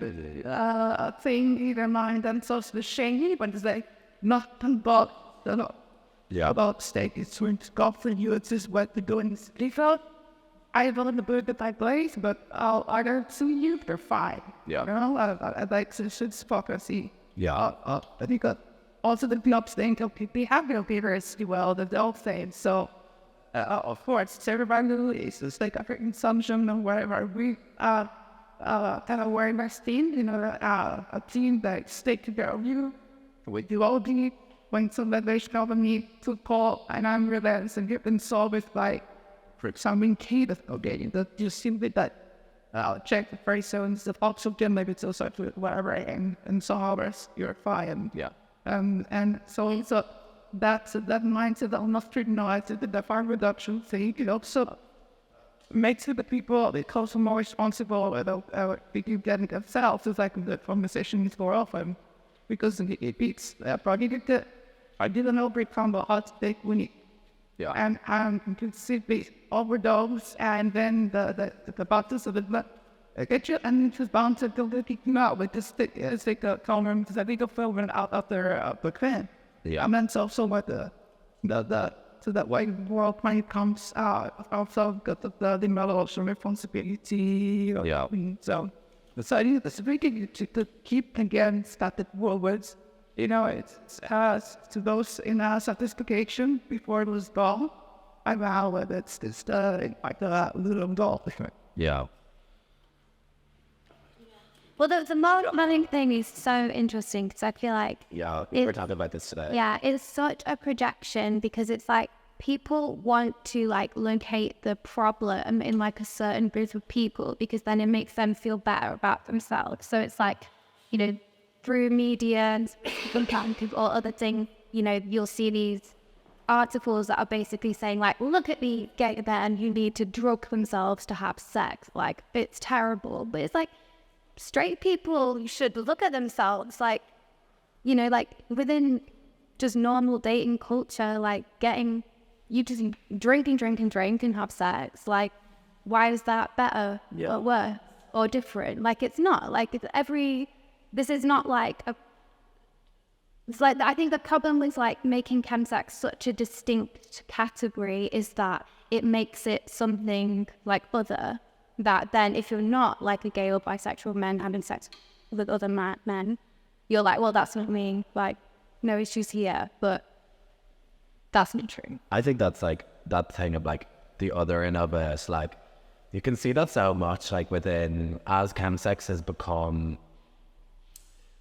thing in their mind, and so it's the shame, but it's like, not about, about state, it's when it's God for you, it's just what we're doing is legal. I don't in the book that I place, but I don't see you, they're fine. Yeah. You know, I like to focus. Yeah. I think also the clubs think of people have no papers as well, the whole thing. So, of course, it's everybody is just like a consumption or whatever. We kind of wearing my team, you know, a team that take care of you. We do all the when somebody of me to call and I'm relentless and get them solved with like, for example, in Canada, okay, that you simply that check the price zones, the oxygen maybe it's also whatever, and so hours you're fine. Yeah. And so that's that mindset that I'm not scrutinized the harm reduction thing. It also makes it the people that also more responsible about people getting themselves. It's like the conversation is more often because it's probably I didn't know become a hot take when it. Yeah. And you can see the overdose and then the bottles of the blood. Get you and it's bound to come out with this stick as they go tolerance because I think the film went out of their book fan. Yeah. And then so what the so that way world when it comes out also got the emotional responsibility. Yeah. So idea that's really to keep against that the world was. You know, it's to those in our sophistication before it was gone. I vow it's just like a little doll. Yeah. Well, the modeling thing is so interesting because I feel like Yeah, we were talking about this today. yeah, it's such a projection because it's like people want to like locate the problem in like a certain group of people because then it makes them feel better about themselves. So it's like, you know, through media and or other things, you know, you'll see these articles that are basically saying like, look at the gay men who need to drug themselves to have sex. Like, it's terrible. But it's like, straight people should look at themselves like, you know, like within just normal dating culture, like you just drink and have sex. Like, why is that better or worse or different? Like, it's not. Like, this is not like it's like, I think the problem with like making chemsex such a distinct category is that it makes it something like other, that then if you're not like a gay or bisexual man having sex with other men, you're like, well, that's not me, like, no issues here, but that's not true. I think that's like that thing of like the othering of it, like you can see that so much like within as chemsex has become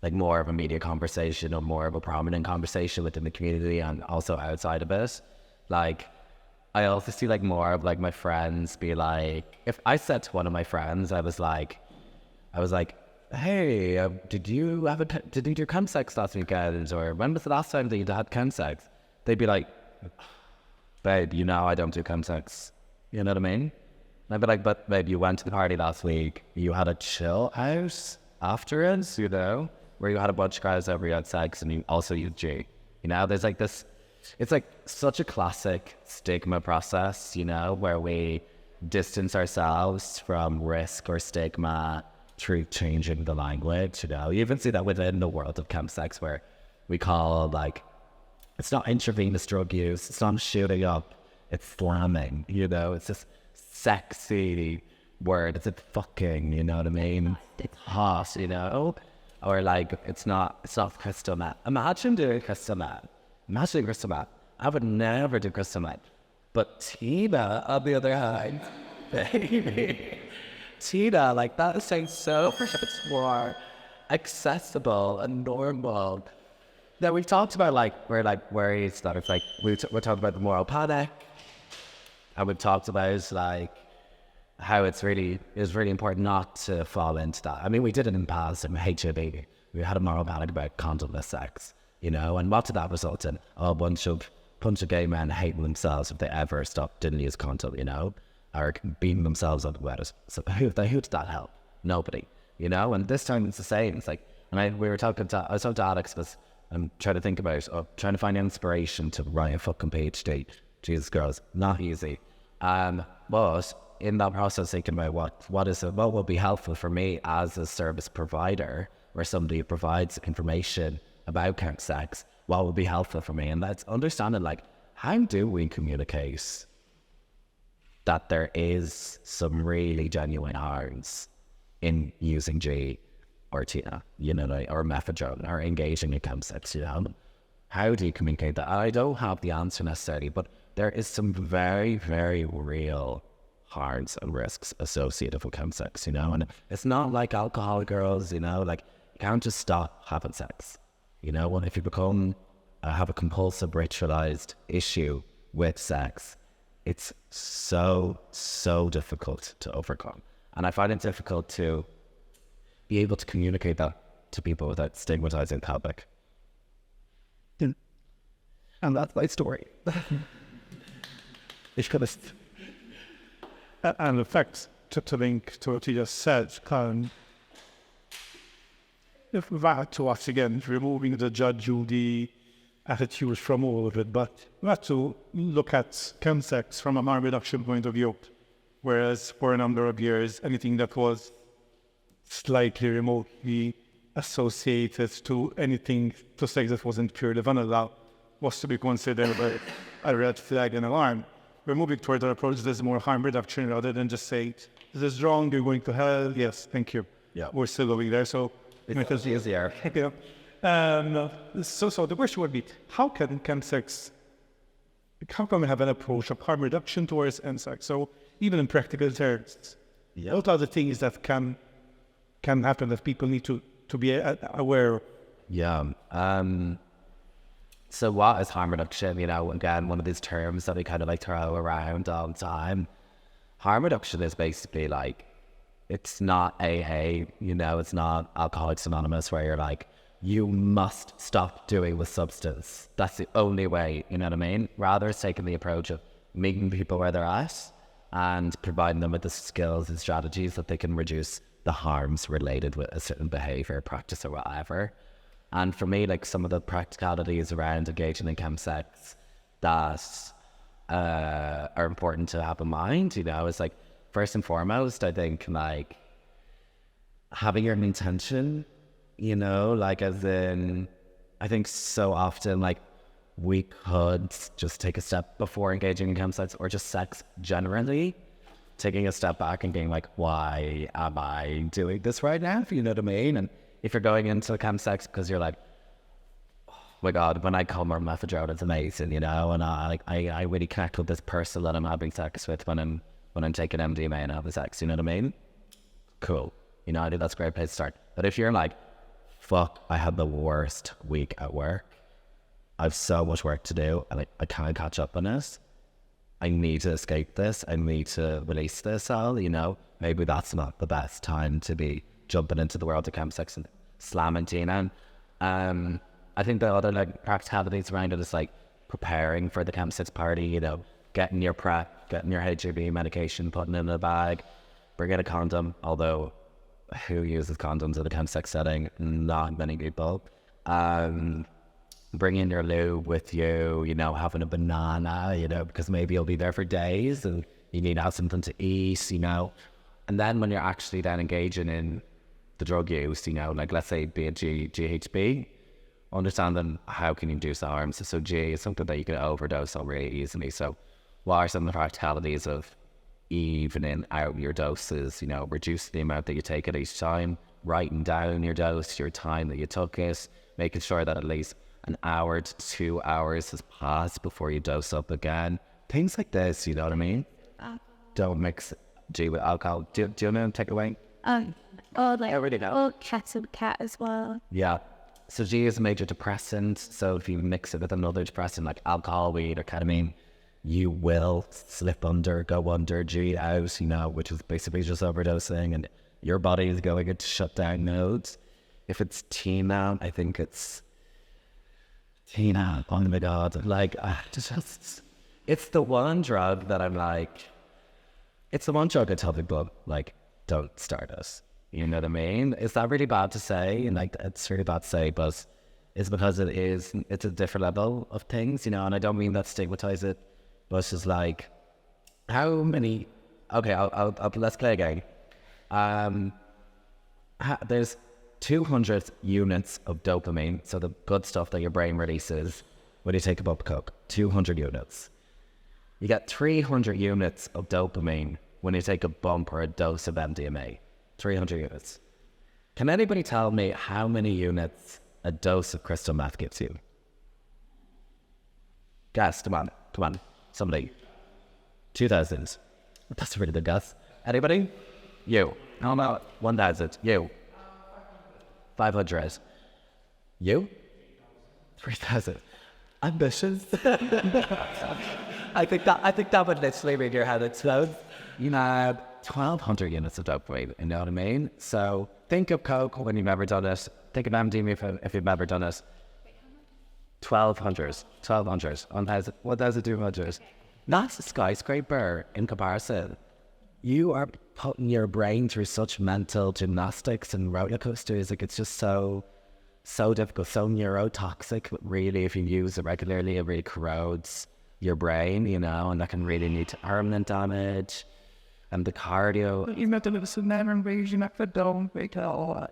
like more of a media conversation or more of a prominent conversation within the community and also outside of it. Like, I also see like more of like my friends be like, if I said to one of my friends, I was like, hey, did you do chemsex last weekend? Or when was the last time that you had chemsex? They'd be like, babe, you know I don't do chemsex. You know what I mean? And I'd be like, but babe, you went to the party last week. You had a chill out afterwards, you know? Where you had a bunch of guys over, you had sex, and you also used G. You know, there's like this, it's like such a classic stigma process, you know, where we distance ourselves from risk or stigma through changing the language, you know. You even see that within the world of chemsex where we call like, it's not intravenous drug use, it's not shooting up, it's slamming, you know, it's this sexy word, it's a fucking, you know what I mean? It's hot, you know? Or like, it's not crystal meth. Imagine doing crystal meth. I would never do crystal meth. But Tina, on the other hand, baby, Tina, like that sounds so much more accessible and normal. Now we've talked about like, we're like worries that it's like, we're talking about the moral panic. And we've talked about like, how it's really important not to fall into that. I mean, we did it in the past in HIV, we had a moral panic about condomless sex, you know, and what did that result in? A bunch of gay men hating themselves if they ever didn't use condom, you know, or beating themselves up about it. So who did that help? Nobody, you know. And this time it's the same. It's like, and I was talking to Alex, because I'm trying to think about trying to find inspiration to write a fucking PhD. Jesus, girls, not easy. But in that process, thinking about what will be helpful for me as a service provider, or somebody who provides information about sex, what would be helpful for me? And that's understanding, like, how do we communicate that there is some really genuine harms in using G or Tina, you know, or methadone, or engaging in chemsex, you know? How do you communicate that? I don't have the answer necessarily, but there is some very, very real harms and risks associated with chemsex, you know? And it's not like alcohol, girls, you know, like, you can't just stop having sex, you know? And if you have a compulsive, ritualized issue with sex, it's so difficult to overcome. And I find it difficult to be able to communicate that to people without stigmatizing the topic. And that's my story. It's kind of... And in fact, to link to what you just said, if we had to us again, removing the judge-Judy attitudes from all of it, but we had to look at chemsex from a harm reduction point of view. Whereas for a number of years, anything that was slightly remotely associated to anything to sex that wasn't purely vanilla was to be considered a red flag and alarm. We're moving toward an approach that's more harm reduction rather than just say, this is wrong, you're going to hell, yes, thank you. Yeah. We're still going there, so... It's easier. Yeah. So the question would be, how can we have an approach of harm reduction towards sex? So even in practical terms, what are the things that can happen that people need to be aware of? Yeah. So what is harm reduction? You know, again, one of these terms that we kind of like throw around all the time. Harm reduction is basically like, it's not AA, you know, it's not Alcoholics Anonymous, where you're like, you must stop doing the substance. That's the only way, you know what I mean? Rather, it's taking the approach of meeting people where they're at and providing them with the skills and strategies that they can reduce the harms related with a certain behavior, practice, or whatever. And for me, like, some of the practicalities around engaging in chemsex that are important to have in mind, you know, is like, first and foremost, I think, like, having your intention, you know, like, as in, I think so often, like, we could just take a step before engaging in chemsex, or just sex generally, taking a step back and being like, why am I doing this right now? You know what I mean? And if you're going into chemsex because you're like, oh my God, when I come on methadone, it's amazing, you know, and I really connect with this person that I'm having sex with when I'm taking MDMA and having sex, you know what I mean? Cool. You know, I think that's a great place to start. But if you're like, fuck, I had the worst week at work, I've so much work to do, and I can't catch up on this, I need to escape this, I need to release this all, you know, maybe that's not the best time to be jumping into the world of chemsex and slamming Tina. I think the other, like, practicalities around it is like preparing for the chemsex party, you know, getting your prep, getting your HIV medication, putting it in a bag, bringing a condom, although who uses condoms in a chemsex setting? Not many people. Bringing your lube with you, you know, having a banana, you know, because maybe you'll be there for days and you need to have something to eat, you know. And then when you're actually then engaging in the drug use, you know, like, let's say be a GHB, understanding how can you reduce the harms. So G is something that you can overdose on really easily. So what are some of the practicalities of evening out your doses, you know, reduce the amount that you take at each time, writing down your dose, your time that you took it, making sure that at least an hour to 2 hours has passed before you dose up again. Things like this, you know what I mean? Don't mix G with alcohol. Do you know takeaway? Or like, I already know. or cat as well. Yeah. So G is a major depressant. So if you mix it with another depressant like alcohol, weed, or ketamine, you will go under G out, you know, which is basically just overdosing, and your body is going into shutdown modes. if it's Tina, I think it's Tina. Oh my God. Like, it's the one drug that I'm like, it's the one drug I tell people, like, don't start it. You know what I mean? Is that really bad to say? And like, it's really bad to say, but it's because it's a different level of things, you know, and I don't mean that stigmatize it, but it's just like, how many, okay, let's play a game. There's 200 units of dopamine, so the good stuff that your brain releases when you take a bump of coke, 200 units. You get 300 units of dopamine when you take a bump or a dose of MDMA, 300 units. Can anybody tell me how many units a dose of crystal meth gives you? Guess, come on, somebody. 2,000. That's a really good guess. Anybody? You. How about 1,000? You. 500. You? 3,000. Ambitious. I think that would literally make your head explode. You know, 1,200 units of dopamine, you know what I mean? So think of coke when you've never done it. Think of MDMA if you've never done it. 1,200. 1,200. That's a skyscraper in comparison. You are putting your brain through such mental gymnastics and roller coasters. Like, it's just so difficult, so neurotoxic. Really, if you use it regularly, it really corrodes your brain, you know, and that can really lead to permanent damage. And the cardio. You met the never invasion of the dome, we go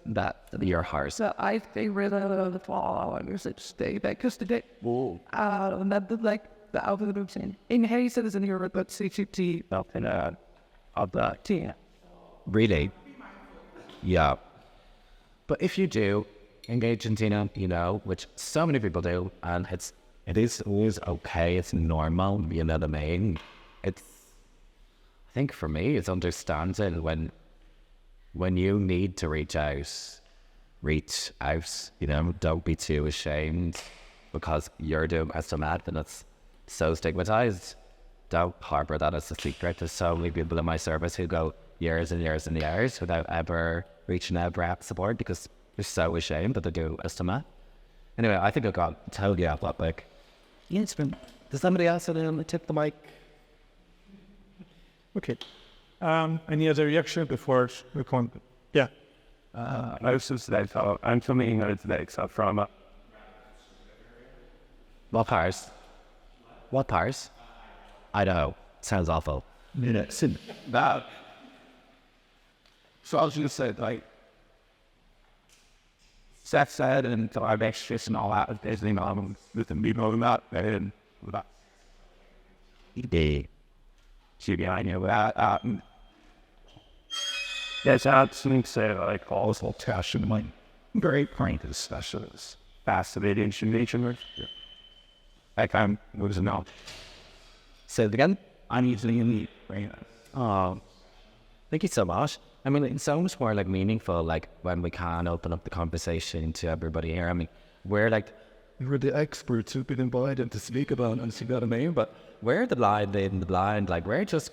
that your heart. So I favorite the fall hours that stay back because today. And that like the algorithm in Hayes is in Europe, but CCT in of the team. Really? Yeah. But if you do engage in Tina, you know, which so many people do, and it is always okay, it's normal, you know what I mean? I think for me, it's understanding when you need to reach out, you know, don't be too ashamed because you're doing crystal meth and it's so stigmatized. Don't harbor that as a secret. There's so many people in my service who go years and years and years without ever reaching out for support because they're so ashamed that they do crystal meth. Anyway, I think I got totally off topic. Yeah, it's been. Does somebody else want to tip the mic? Okay. Any other reaction before we come? Yeah. I was just today, so I'm from the England today, so from What pars? What pars? Idaho. Sounds awful. that. So I was just say like sex ed and so I'm extras and all that is you know with the people and that and that. See behind you that yes, I absolutely say like also passion like very point discussions fascinating information. Like I'm losing out. Say it again. I'm using it. Oh, thank you so much. I mean, it's so much more like meaningful, like when we can open up the conversation to everybody here. I mean, we're the experts who've been invited to speak about it, you know what I mean? But we're the blind leading the blind. Like we're just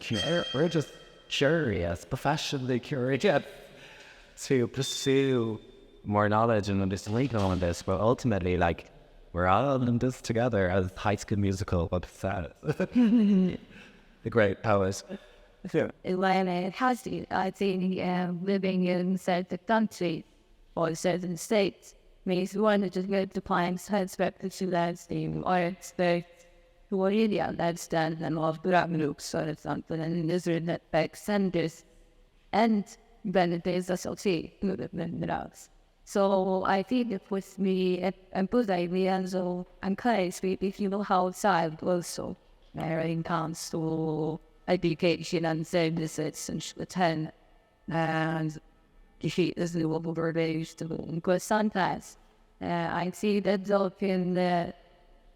curious, professionally curious to pursue more knowledge and understanding on this. But ultimately, like we're all in this together as High School Musical. What is that? The great poets. When it has to, I think living in certain country or certain states means one is just going to find perspective to that thing or expect to really understand them of groups or something and this is that back centers and then there's associated with us. So I think it was me and put ideas so I'm curious if you know how outside also when it comes to education and services and attend and defeat this new overrated because sometimes I see that in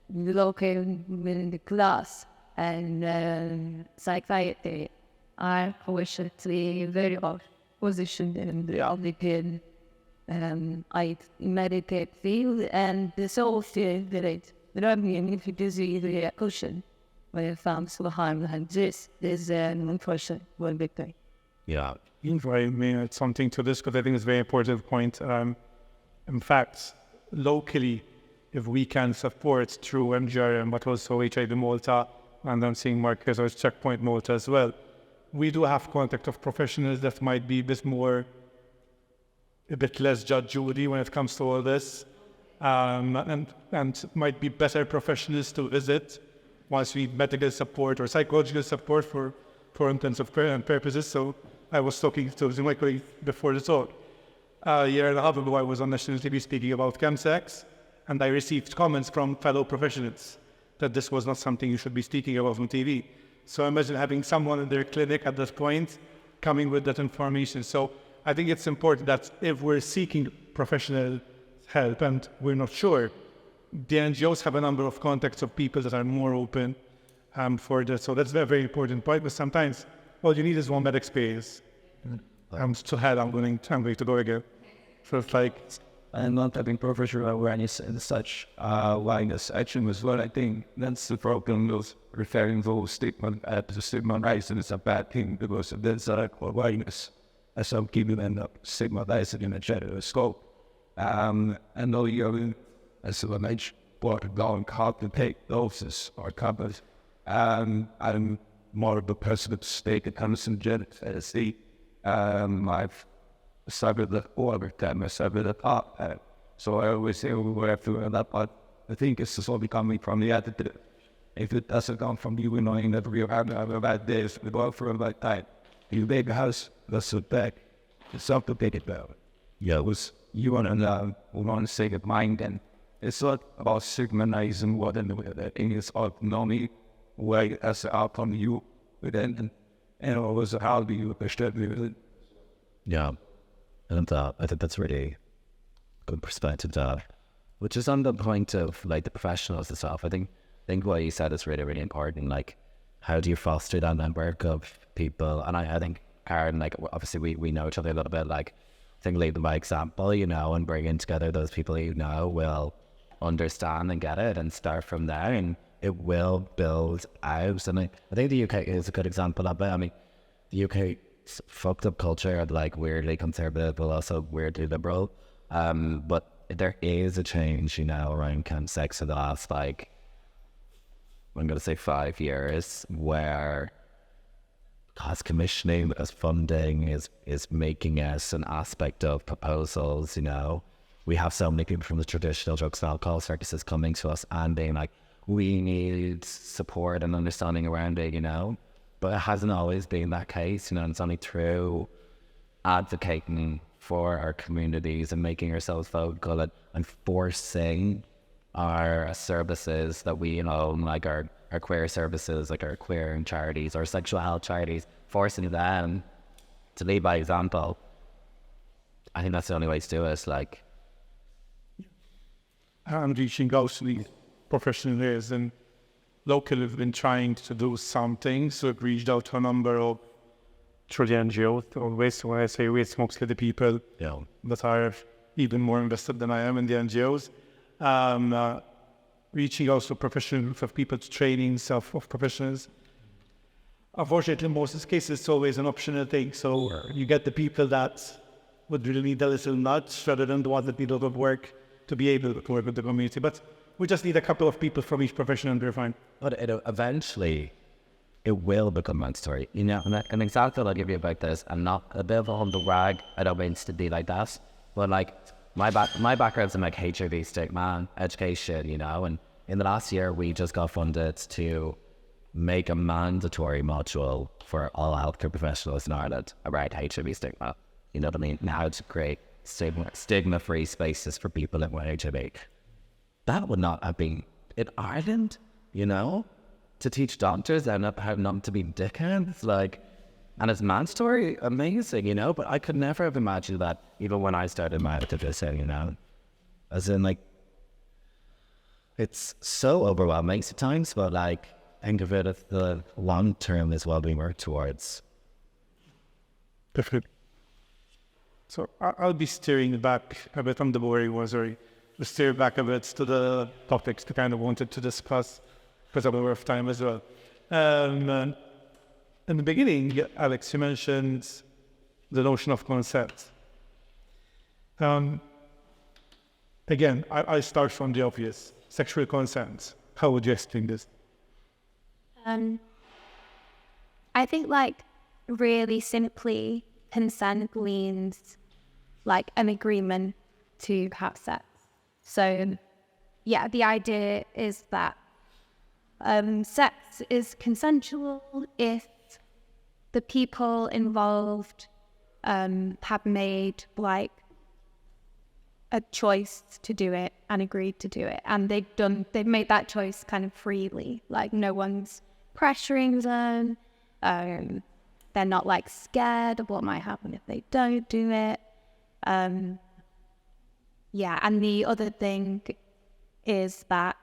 the class and psychiatry are fortunately very well positioned in the Anglican I meditate field and the soul field that it if it is really a cushion when it comes to harm like this is unfortunate one big thing. Yeah. If I may add something to this, because I think it's a very important point. In fact, locally, if we can support through MGRM, but also HIV Malta, and I'm seeing Marcus or Checkpoint Malta as well, we do have contact of professionals that might be a bit less judge Judy when it comes to all this, and might be better professionals to visit once we need medical support or psychological support for intensive care and purposes. So I was talking to my colleague before the talk. A year and a half ago, I was on national TV speaking about chemsex, and I received comments from fellow professionals that this was not something you should be speaking about on TV. So imagine having someone in their clinic at that point coming with that information. So I think it's important that if we're seeking professional help and we're not sure, the NGOs have a number of contacts of people that are more open for that. So that's a very important point. But sometimes all you need is one bad experience. To hell, I'm going to go again. So it's like, and not having professional awareness and such awareness action as well. I think that's the problem of referring to stigma to stigmatizing is a bad thing, because there's awareness as some people end up stigmatizing in a general scope. And though you, as I mentioned, what going hard to take doses or covered, I'm more of a person of state that comes from genocide. I've suffered the overtime, I suffered the top. So I always say we have to that, but I think it's just all coming from the attitude. If it doesn't come from you knowing that we have a bad days, we go for a bad time. You leave the house, that's a back. It's something to take about. Yeah, it was you want to say good mind, and it's not about stigmatizing what in the thing is autonomy, way as an outcome you within, and always how do you understand it. Yeah. And I think that's really good perspective, which is on the point of like the professionals and stuff. I think what you said is really, really important. Like, how do you foster that network of people? And I think Karen, like, obviously we know each other a little bit. Like, I think leading by example, and bringing together those people will understand and get it and start from there, and it will build out. And I think the UK is a good example of it. I mean, the UK fucked up culture, like weirdly conservative but also weirdly liberal, but there is a change around chemsex in the last, like, I'm going to say 5 years, where cost commissioning as funding is making us an aspect of proposals. We have so many people from the traditional drugs and alcohol services coming to us and being like, we need support and understanding around it, but it hasn't always been that case, and it's only through advocating for our communities and making ourselves vocal and forcing our services that we, like our queer services, like our queer charities, our sexual health charities, forcing them to lead by example. I think that's the only way to do it. Like, I'm reaching out to the professional areas, and locally have been trying to do something. So I've reached out to a number of through the NGOs, always when I say waste, mostly the people that are even more invested than I am in the NGOs. Reaching out to professional groups of people, to trainings of professionals. Unfortunately, in most cases, it's always an optional thing. So you get the people that would really need a little nudge rather than the ones that need a lot of work to be able to work with the community. But we just need a couple of people from each profession and we're fine. But eventually, it will become mandatory. And an example I'll give you about this, and not a bit of a humble brag, I don't mean to be like that, but like my background's in like HIV stigma education, and in the last year we just got funded to make a mandatory module for all healthcare professionals in Ireland around HIV stigma. You know what I mean? And how to create stigma-free spaces for people living with HIV. That would not have been in Ireland, to teach doctors how not to be dickheads, and it's mandatory, amazing, but I could never have imagined that even when I started my activism, as in, it's so overwhelming sometimes, but think of it as the long term as well being worked towards. Perfect. So I'll be steering back a bit from the boring one, sorry. To steer back a bit to the topics I kind of wanted to discuss, because I'm aware of time as well. In the beginning, Alex, you mentioned the notion of consent. Again, I start from the obvious. Sexual consent. How would you explain this? I think like really simply consent means like an agreement to have sex. So yeah, the idea is that sex is consensual if the people involved have made like a choice to do it and agreed to do it, and they've made that choice kind of freely, like no one's pressuring them. They're not like scared of what might happen if they don't do it. Yeah, and the other thing is that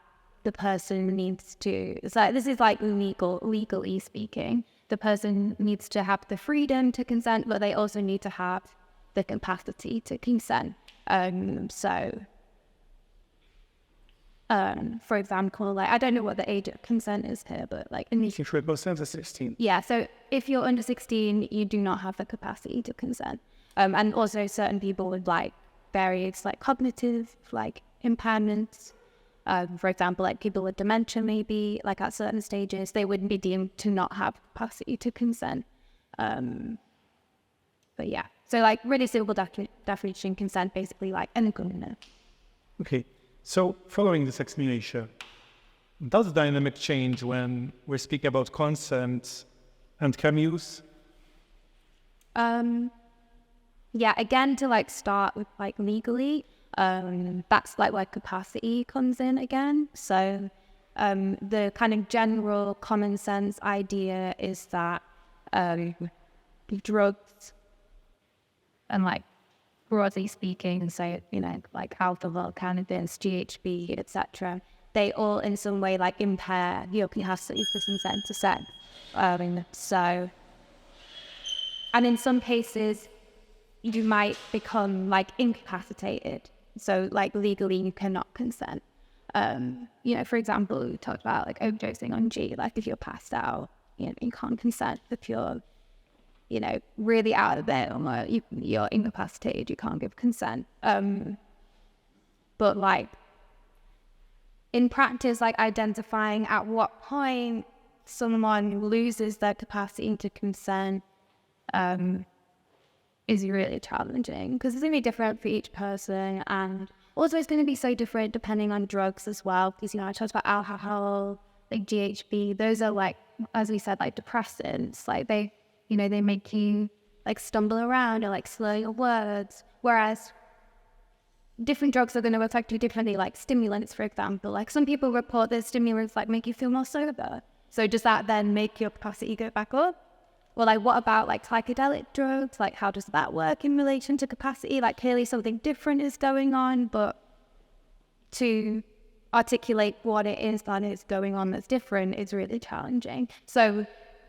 the person needs to, so this is like legally speaking, the person needs to have the freedom to consent, but they also need to have the capacity to consent. For example, like I don't know what the age of consent is here, but like in the Sexual consent is 16. yeah, so if you're under 16, you do not have the capacity to consent. And also certain people with like various like cognitive like impairments. For example, like people with dementia maybe, like at certain stages, they wouldn't be deemed to not have capacity to consent. But yeah, so like really simple definition, consent basically like an agreement. Okay, so following this explanation, does the dynamic change when we're speaking about consent and Camus? Yeah, again, to like start with like legally, that's like where capacity comes in again. So the kind of general common sense idea is that drugs and like broadly speaking, so you know like alcohol, cannabis, GHB, etc., they all in some way like impair your capacity for consent to sex. So, and in some cases, you might become like incapacitated. So like legally you cannot consent. You know, for example, we talked about like overdosing on G, like if you're passed out, you know, you can't consent. If you're, you know, really out of it or you're incapacitated, you can't give consent. But like in practice, like identifying at what point someone loses their capacity to consent is really challenging because it's going to be different for each person, and also it's going to be so different depending on drugs as well, because you know I talked about alcohol, like GHB, those are like, as we said, like depressants, like they, you know, they make you like stumble around or like slur your words, whereas different drugs are going to affect you differently, like stimulants, for example. Like some people report that stimulants like make you feel more sober, so does that then make your capacity go back up? Well, like, what about like psychedelic drugs? Like, how does that work in relation to capacity? Like, clearly something different is going on, but to articulate what it is that is going on that's different is really challenging. So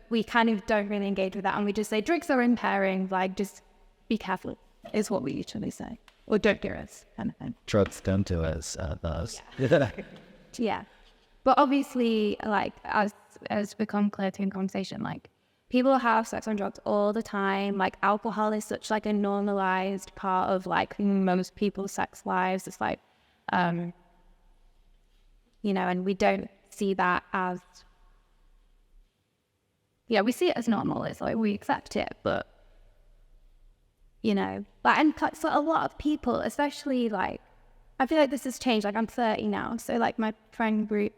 we kind of don't really engage with that, and we just say drugs are impairing. Like, just be careful is what we usually say, or don't do us, kind of thing. Drugs don't do us, those. Yeah, but obviously, like as become clear through conversation, like, people have sex on drugs all the time. Like alcohol is such like a normalized part of like most people's sex lives. It's like, you know, and we don't see that as, yeah, we see it as normal. It's like we accept it, but you know, like, and for a lot of people, especially like, I feel like this has changed. Like I'm 30 now, so like my friend group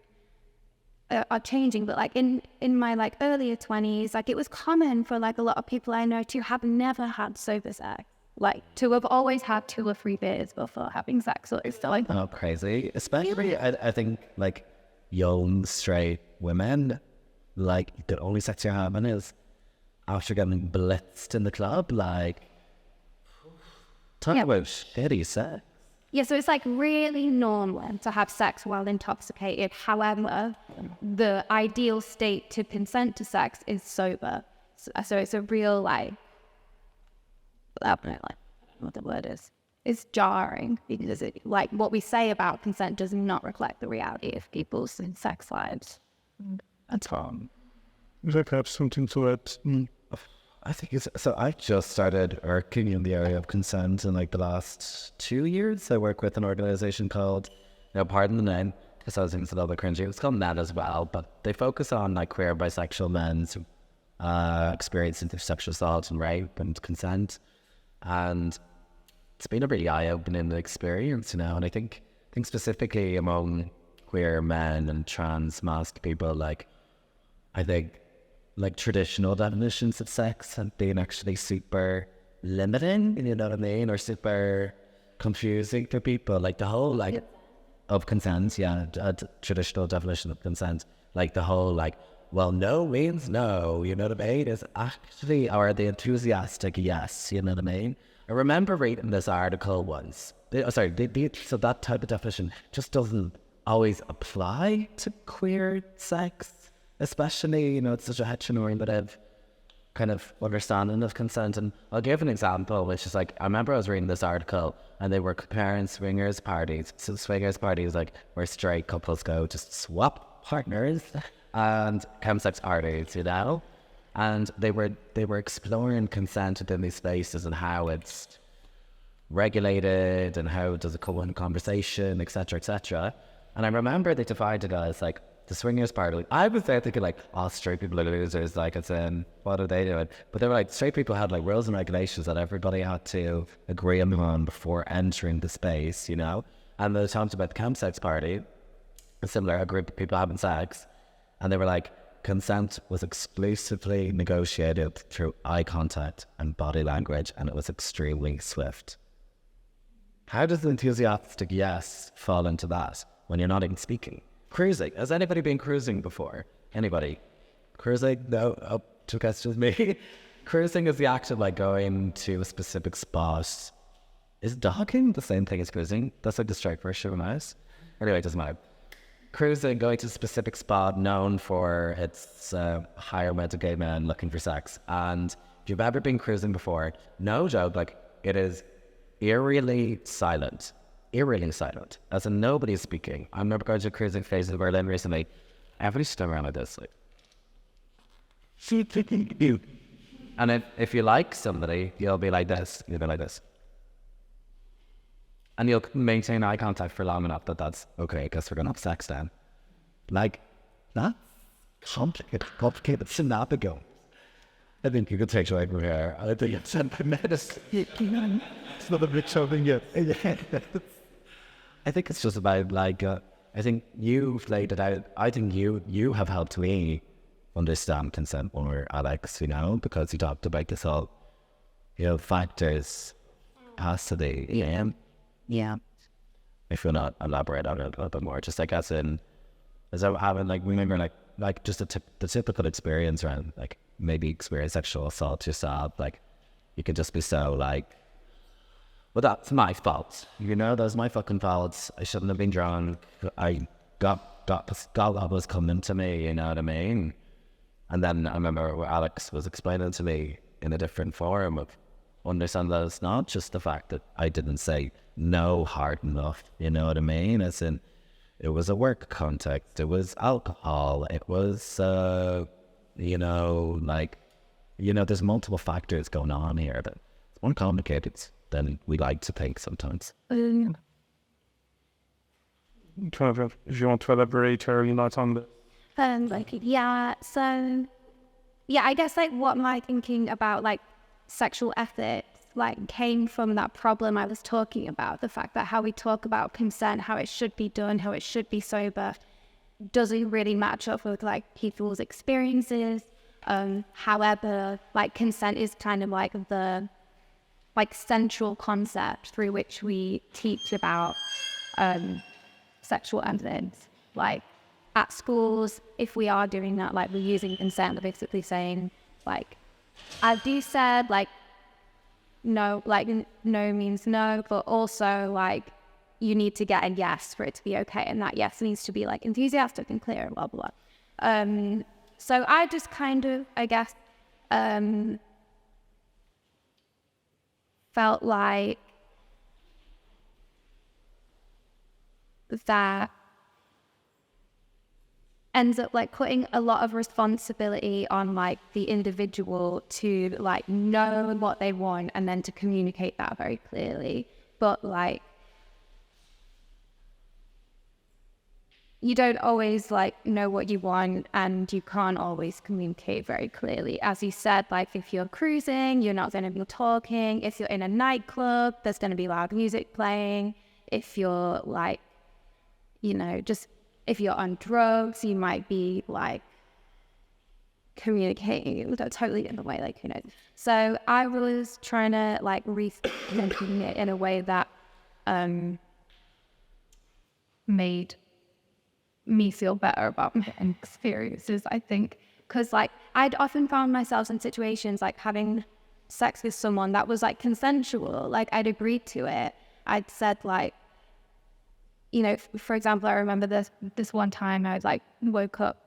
are changing, but like in my like earlier 20s, like it was common for like a lot of people I know to have never had sober sex, like to have always had 2 or 3 beers before having sex. Or it's like, oh, crazy. Especially, I think like young straight women, like the only sex you're having is after getting blitzed in the club. Like, talk about shitty sex. Yeah, so it's like really normal to have sex while intoxicated. However, the ideal state to consent to sex is sober. So it's a real like, I don't know what the word is. It's jarring because it, like what we say about consent does not reflect the reality of people's sex lives. That's wrong. Is there perhaps something to it? I think it's so. I just started working in the area of consent in like the last 2 years. I work with an organization called, pardon the name, because I was thinking it's a little bit cringy. It's called Net as well, but they focus on like queer, bisexual men's experience of sexual assault and rape and consent, and it's been a really eye-opening experience, And I think specifically among queer men and trans masked people, like I think like traditional definitions of sex have been actually super limiting, you know what I mean, or super confusing for people. Like the whole like of consent, traditional definition of consent, like the whole like, well, no means no, you know what I mean, is actually, or the enthusiastic yes, you know what I mean. I remember reading this article once. So that type of definition just doesn't always apply to queer sex. Especially, it's such a heteronormative kind of understanding of consent. And I'll give an example, which is like, I remember I was reading this article and they were comparing swingers parties. So swingers parties, like where straight couples go just swap partners, and chemsex parties, And they were exploring consent within these spaces and how it's regulated and how does it come in conversation, etc., etc. And I remember they divided it as like, the swingers party, I was there thinking like, straight people are losers, like it's in, what are they doing? But they were like, straight people had like rules and regulations that everybody had to agree on before entering the space, And they talked about the campsex party, a group of people having sex, and they were like, consent was exclusively negotiated through eye contact and body language, and it was extremely swift. How does the enthusiastic yes fall into that when you're not even speaking? Cruising. Has anybody been cruising before? Anybody? Cruising? No? Oh, two questions, me. Cruising is the act of like going to a specific spot. Is dogging the same thing as cruising? That's like the strike version of a mouse. Anyway, it doesn't matter. Cruising, going to a specific spot known for its higher amount of gay men looking for sex. And if you've ever been cruising before, no joke, like it is eerily silent. As in nobody's speaking. I remember going to a cruising phase in Berlin recently. Everybody's stood around like this, like. And if you like somebody, you'll be like this. You'll be like this. And you'll maintain eye contact for long enough that's okay, I guess we're gonna have sex then. Like, that's complicated scenario. I think you could take it away from here. I think it's medicine. It's not a big something yet. I think it's just about like, I think you've laid it out. I think you have helped me understand consent more, Alex, because you talked about this all, factors, capacity. Yeah. If you're not elaborate on it a little bit more, just like as I'm having like, remember like just the typical experience around like maybe experience sexual assault yourself, like you can just be so like, well, that's my fault. That's my fucking fault. I shouldn't have been drunk. I got what was coming to me, you know what I mean? And then I remember Alex was explaining to me in a different forum of understand that it's not just the fact that I didn't say no hard enough, you know what I mean? As in, it was a work context, it was alcohol, it was, there's multiple factors going on here that it's more complicated than we like to think sometimes. Kind of, if you want to elaborate or not on the... I guess like what my thinking about like sexual ethics like came from that problem I was talking about, the fact that how we talk about consent, how it should be done, how it should be sober, doesn't really match up with like people's experiences. However, like consent is kind of like the like central concept through which we teach about sexual ethics. Like at schools, if we are doing that, like we're using consent, we're basically saying like, as you said, like no, like no means no, but also like you need to get a yes for it to be okay, and that yes needs to be like enthusiastic and clear and blah blah blah. So I just kind of, I guess, felt like that ends up like putting a lot of responsibility on like the individual to like know what they want and then to communicate that very clearly. But like, you don't always like know what you want, and you can't always communicate very clearly. As you said, like if you're cruising, you're not going to be talking. If you're in a nightclub, there's going to be loud music playing. If you're like, you know, just if you're on drugs, you might be like communicating totally in a way, like, you know. So I was trying to like rethinking it in a way that made me feel better about my experiences, I think. Because like I'd often found myself in situations like having sex with someone that was like consensual, like I'd agreed to it. I'd said like, you know, for example, I remember this one time I was like woke up,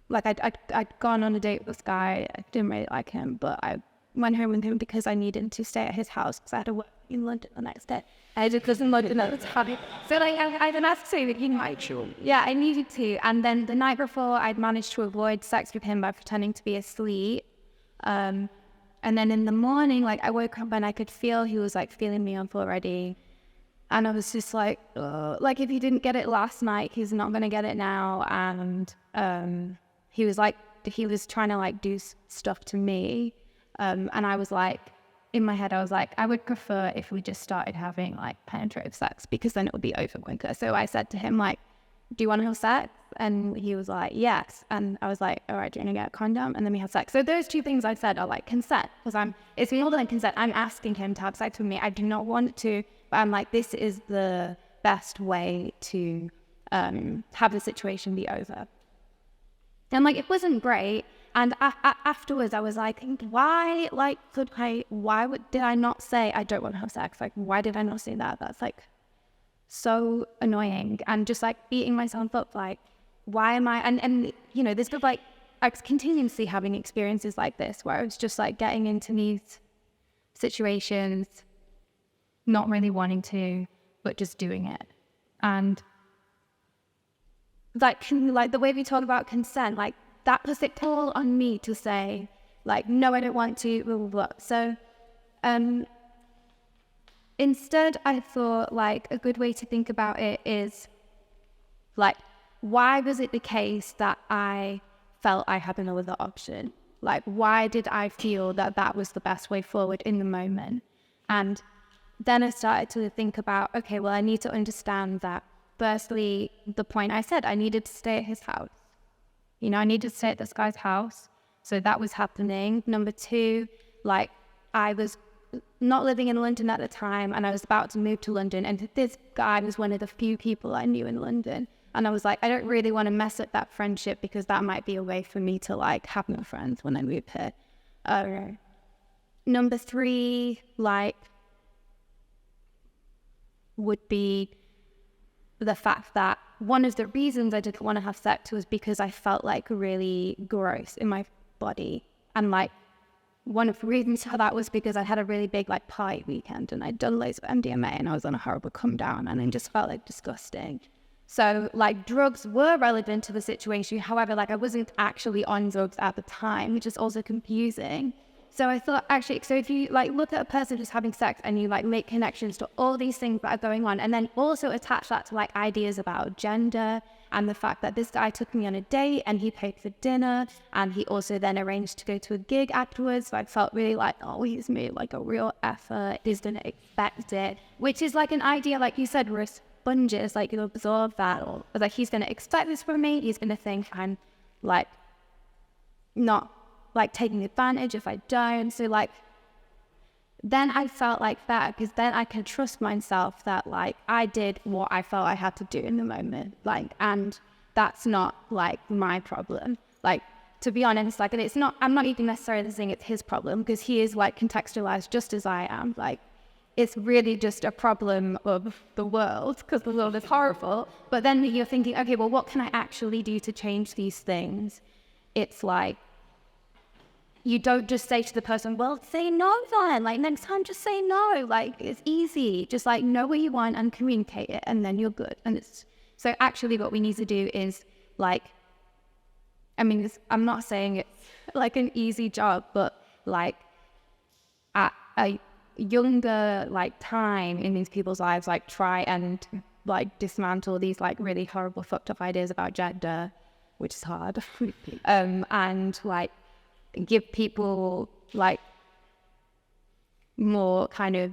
like I'd gone on a date with this guy. I didn't really like him, but I went home with him because I needed to stay at his house because I had to work in London the next day. I just was in London at the time. So like I didn't have to say that he might. Yeah, I needed to. And then the night before, I'd managed to avoid sex with him by pretending to be asleep. And then in the morning, like I woke up and I could feel he was like feeling me up already. And I was just like, like if he didn't get it last night, he's not going to get it now. And he was trying to like do stuff to me. And I was like, in my head, I was like, I would prefer if we just started having like penetrative sex because then it would be over quicker. So I said to him like, do you want to have sex? And he was like, yes. And I was like, all right, do you want to get a condom? And then we had sex. So those two things I said are like consent, because it's more than consent. I'm asking him to have sex with me. I do not want to, but I'm like, this is the best way to have the situation be over. And like, it wasn't great. And afterwards, I was like, why did I not say I don't want to have sex? Like, why did I not say that? That's like so annoying. And just like beating myself up, like, why am I? And you know, this was like, I was continuously having experiences like this where I was just like getting into these situations, not really wanting to, but just doing it. And like the way we talk about consent, like, that puts it all on me to say, like, no, I don't want to, blah, blah, blah. So instead, I thought, like, a good way to think about it is, like, why was it the case that I felt I had another option? Like, why did I feel that that was the best way forward in the moment? And then I started to think about, okay, well, I need to understand that, firstly, the point I said, I needed to stay at his house. You know, I needed to stay at this guy's house. So that was happening. Number two, like, I was not living in London at the time and I was about to move to London. And this guy was one of the few people I knew in London. And I was like, I don't really want to mess up that friendship because that might be a way for me to, like, have no friends when I move here. Number three, like, would be the fact that one of the reasons I didn't want to have sex was because I felt like really gross in my body. And like, one of the reasons for that was because I had a really big like party weekend and I'd done loads of MDMA and I was on a horrible come down and it just felt like disgusting. So like, drugs were relevant to the situation. However, like, I wasn't actually on drugs at the time, which is also confusing. So I thought, actually, so if you like look at a person just having sex and you like make connections to all these things that are going on, and then also attach that to like ideas about gender and the fact that this guy took me on a date and he paid for dinner and he also then arranged to go to a gig afterwards. So I felt really like, oh, he's made like a real effort. He's going to expect it, which is like an idea, like you said, we're sponges, like you absorb that. Or like, he's going to expect this from me. He's going to think I'm like not like taking advantage if I don't. So like, then I felt like that because then I can trust myself that like I did what I felt I had to do in the moment, like, and that's not like my problem. Like, to be honest, like, and it's not, I'm not even necessarily saying it's his problem because he is like contextualized just as I am. Like, it's really just a problem of the world because the world is horrible. But then you're thinking, okay, well, what can I actually do to change these things? It's like, you don't just say to the person, well, say no then. Like, next time, just say no. Like, it's easy. Just, like, know what you want and communicate it, and then you're good. And it's so actually what we need to do is, like, I mean, I'm not saying it's like an easy job, but like at a younger like time in these people's lives, like try and like dismantle these like really horrible fucked up ideas about gender, which is hard, and like give people like more kind of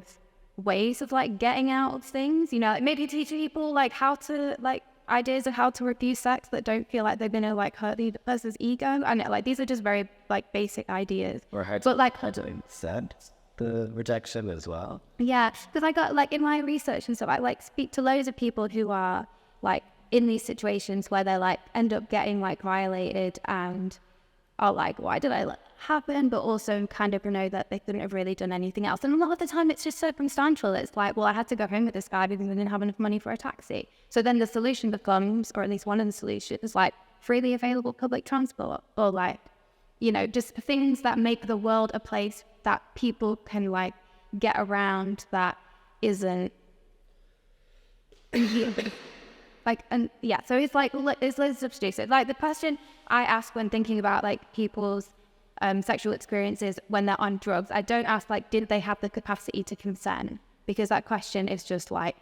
ways of like getting out of things, you know, like maybe teach people like how to like ideas of how to refuse sex that don't feel like they're gonna like hurt the person's ego, and like these are just very like basic ideas, Or how to, but like how to accept the rejection as well. yeah, because I got like in my research and stuff, I like speak to loads of people who are like in these situations where they like end up getting like violated and are like, why did I let that happen? But also kind of know that they couldn't have really done anything else. And a lot of the time it's just circumstantial. It's like, well, I had to go home with this guy because I didn't have enough money for a taxi. So then the solution becomes, or at least one of the solutions is like freely available public transport, or like, you know, just things that make the world a place that people can like get around that isn't like, and yeah, so it's like, it's loads of stuff. So like the question I ask when thinking about like people's sexual experiences when they're on drugs, I don't ask like, did they have the capacity to consent? Because that question is just like,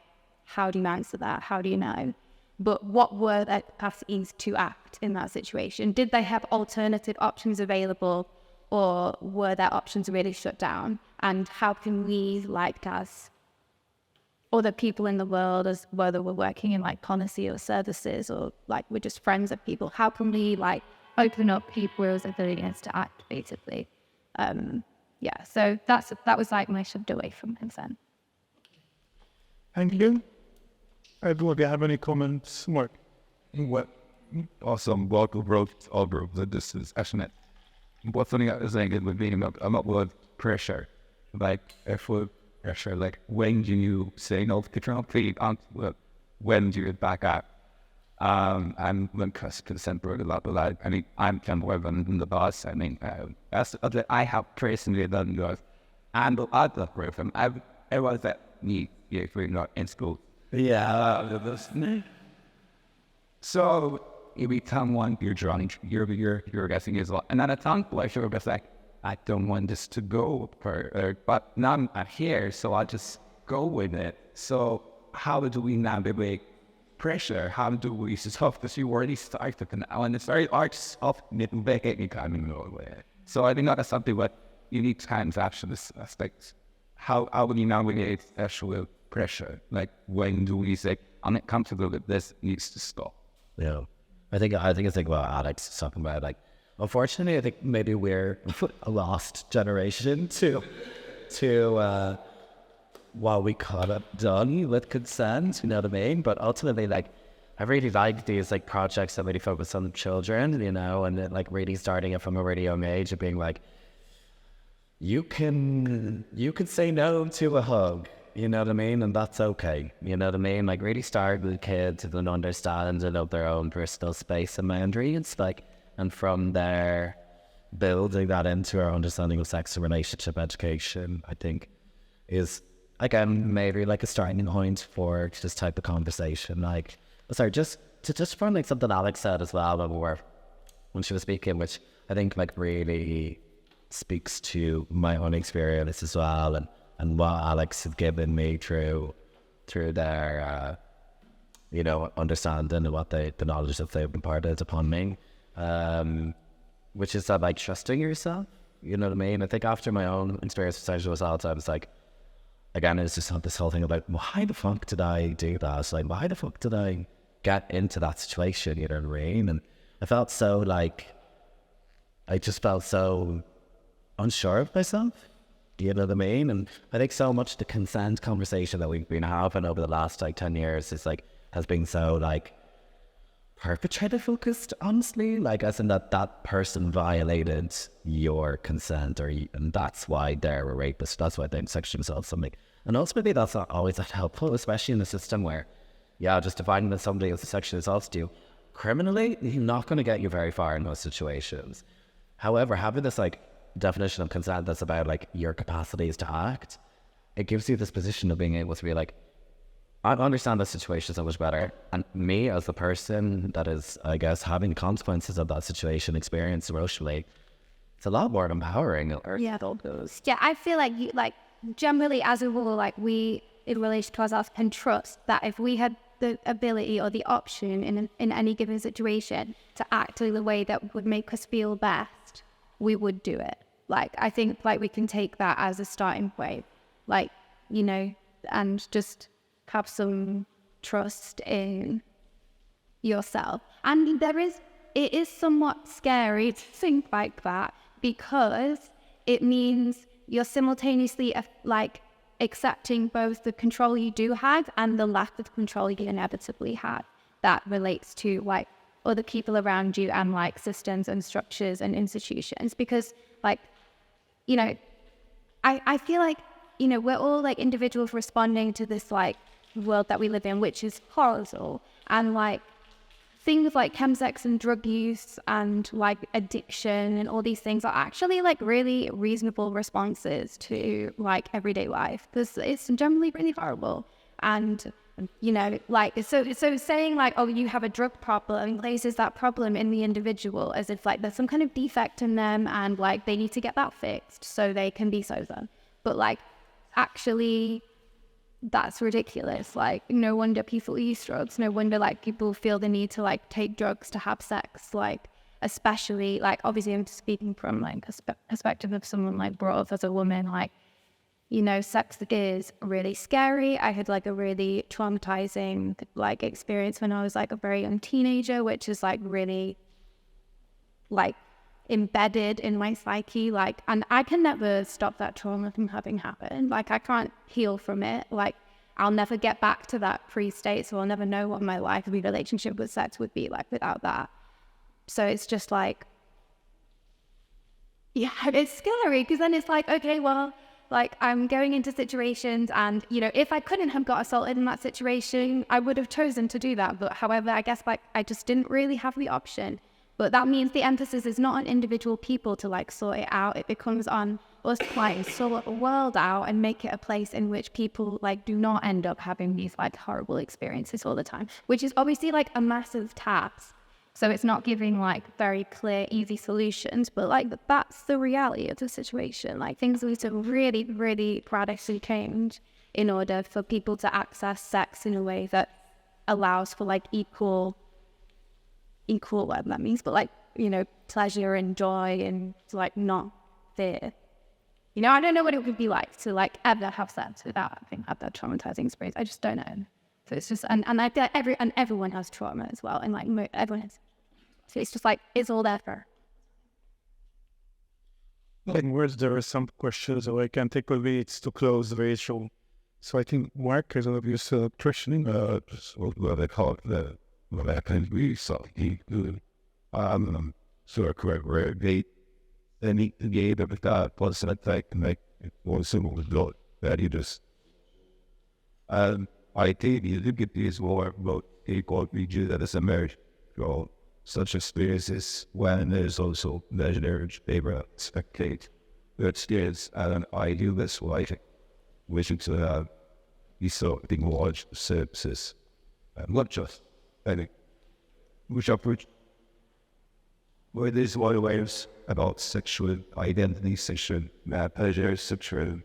how do you answer that? How do you know? But what were their capacities to act in that situation? Did they have alternative options available, or were their options really shut down? And how can we, like as other people in the world, as whether we're working in like policy or services, or like we're just friends of people, how can we like open up people's abilities to act, basically? Yeah, so that was like my shoved away from consent. Thank you. Do you have any comments, Mark? What awesome welcome wrote over the this is actually what's something I was saying it would be about word pressure. Like effort pressure, like when do you say no to Trump? When do you back up? And when consent brought a lot of that, I mean, I'm kind of weapon in the boss. I mean, that's I have personally done those, and the other person, I was that need if we're not in school. Yeah, so you become one, you're drunk, you're guessing as well. And at a time, like, you're just like, I don't want this to go for, but now I'm here, so I'll just go with it. So how do we navigate pressure? How do we stop? Because you already started now, and it's very hard to stop making kind of know it. So I think that's something what you need to kind of actually aspects. How will you navigate actual pressure? Like, when do we say, I'm not comfortable with this, needs to stop? Yeah, I think it's like what Alex is talking about. Like, unfortunately, I think maybe we're a lost generation to what we could have done with consent. You know what I mean? But ultimately, like, I really like these like projects that really focus on the children, you know, and then, like, really starting it from a really young age of being like, you can say no to a hug. You know what I mean? And that's okay. You know what I mean? Like, really start with kids with an understanding of their own personal space and boundaries. Like, and from there, building that into our understanding of sex and relationship education, I think, is, again, maybe like a starting point for this type of conversation. Like, sorry, just from like something Alex said as well when she was speaking, which I think like really speaks to my own experience as well, and what Alex had given me through their, you know, understanding and what the knowledge that they've imparted upon me, which is that, like, trusting yourself. You know what I mean? I think after my own experience with sexual assault, I was like, again, it's just this whole thing about, why the fuck did I do that? Like, why the fuck did I get into that situation? You know what I mean? And I felt so like, I just felt so unsure of myself. You know what I mean? And I think so much the consent conversation that we've been having over the last like 10 years is like, has been so like perpetrator focused, honestly, like as in that person violated your consent, and that's why they're a rapist, that's why they're sexually assault something. And ultimately that's not always that helpful, especially in a system where, yeah, just defining that somebody else sexually assaults you criminally, you're not going to get you very far in those situations. However, having this like definition of consent that's about like your capacities to act, it gives you this position of being able to be like, I understand the situation so much better. And me as the person that is, I guess, having the consequences of that situation experienced emotionally, it's a lot more empowering. Yeah, I feel like generally as a rule, like we in relation to ourselves can trust that if we had the ability or the option in any given situation to act in the way that would make us feel best, we would do it. Like, I think like we can take that as a starting point, like, you know, and just have some trust in yourself. And it is somewhat scary to think like that, because it means you're simultaneously like accepting both the control you do have and the lack of control you inevitably have that relates to like other people around you and like systems and structures and institutions. Because like, you know, I feel like, you know, we're all like individuals responding to this like world that we live in, which is horrible. And like things like chemsex and drug use and like addiction and all these things are actually like really reasonable responses to like everyday life, because it's generally really horrible. And you know, like so saying like, oh, you have a drug problem places that problem in the individual as if like there's some kind of defect in them and like they need to get that fixed so they can be sober. But like actually that's ridiculous. Like, no wonder people use drugs. No wonder like people feel the need to like take drugs to have sex. Like, especially like, obviously I'm speaking from like a perspective of someone like brought up as a woman. Like, you know, sex is really scary. I had like a really traumatizing like experience when I was like a very young teenager, which is like really like embedded in my psyche, like, and I can never stop that trauma from having happened. Like, I can't heal from it. Like, I'll never get back to that pre-state, so I'll never know what my life and relationship with sex would be like without that. So it's just like, yeah, it's scary, because then it's like, okay, well, like, I'm going into situations and, you know, if I couldn't have got assaulted in that situation, I would have chosen to do that. But however, I guess like I just didn't really have the option. But that means the emphasis is not on individual people to like sort it out. It becomes on us to like sort the world out and make it a place in which people like do not end up having these like horrible experiences all the time, which is obviously like a massive task. So it's not giving like very clear, easy solutions, but like that's the reality of the situation. Like things need to really, really radically change in order for people to access sex in a way that allows for like equal what that means, but like, you know, pleasure and joy and like not fear. You know, I don't know what it would be like to like ever have sex without have that traumatizing experience. I just don't know. So it's just, and I feel like everyone has trauma as well, and like everyone has. So it's just like it's all there for. In words, there are some questions that I can take away. It's to close the ratio. So I think Mark, I don't know if you're still questioning. What they call it, what I can be something so correct where they need to be able to that was an attack and like one simple result that you just I think you look at these more about equal region that is emerged from such experiences when there's also legendary favorite spectate the experience and idealist life wishing to have these sort of large services and not just any which approach where there's one ways about sexual identity, sexual pleasure, sexual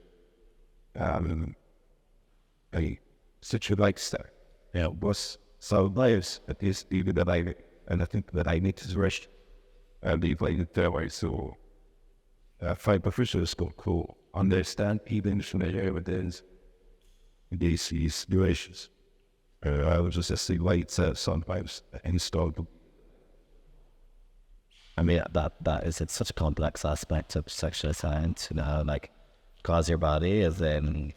a sexual lifestyle. Yeah, was some lives at least even that I think that I need to rush and be playing it that way. So find professionals cool understand even familiar with these situations. I would just say late sometimes installed. I mean, it's such a complex aspect of sexual science, you know, like, cause your body is in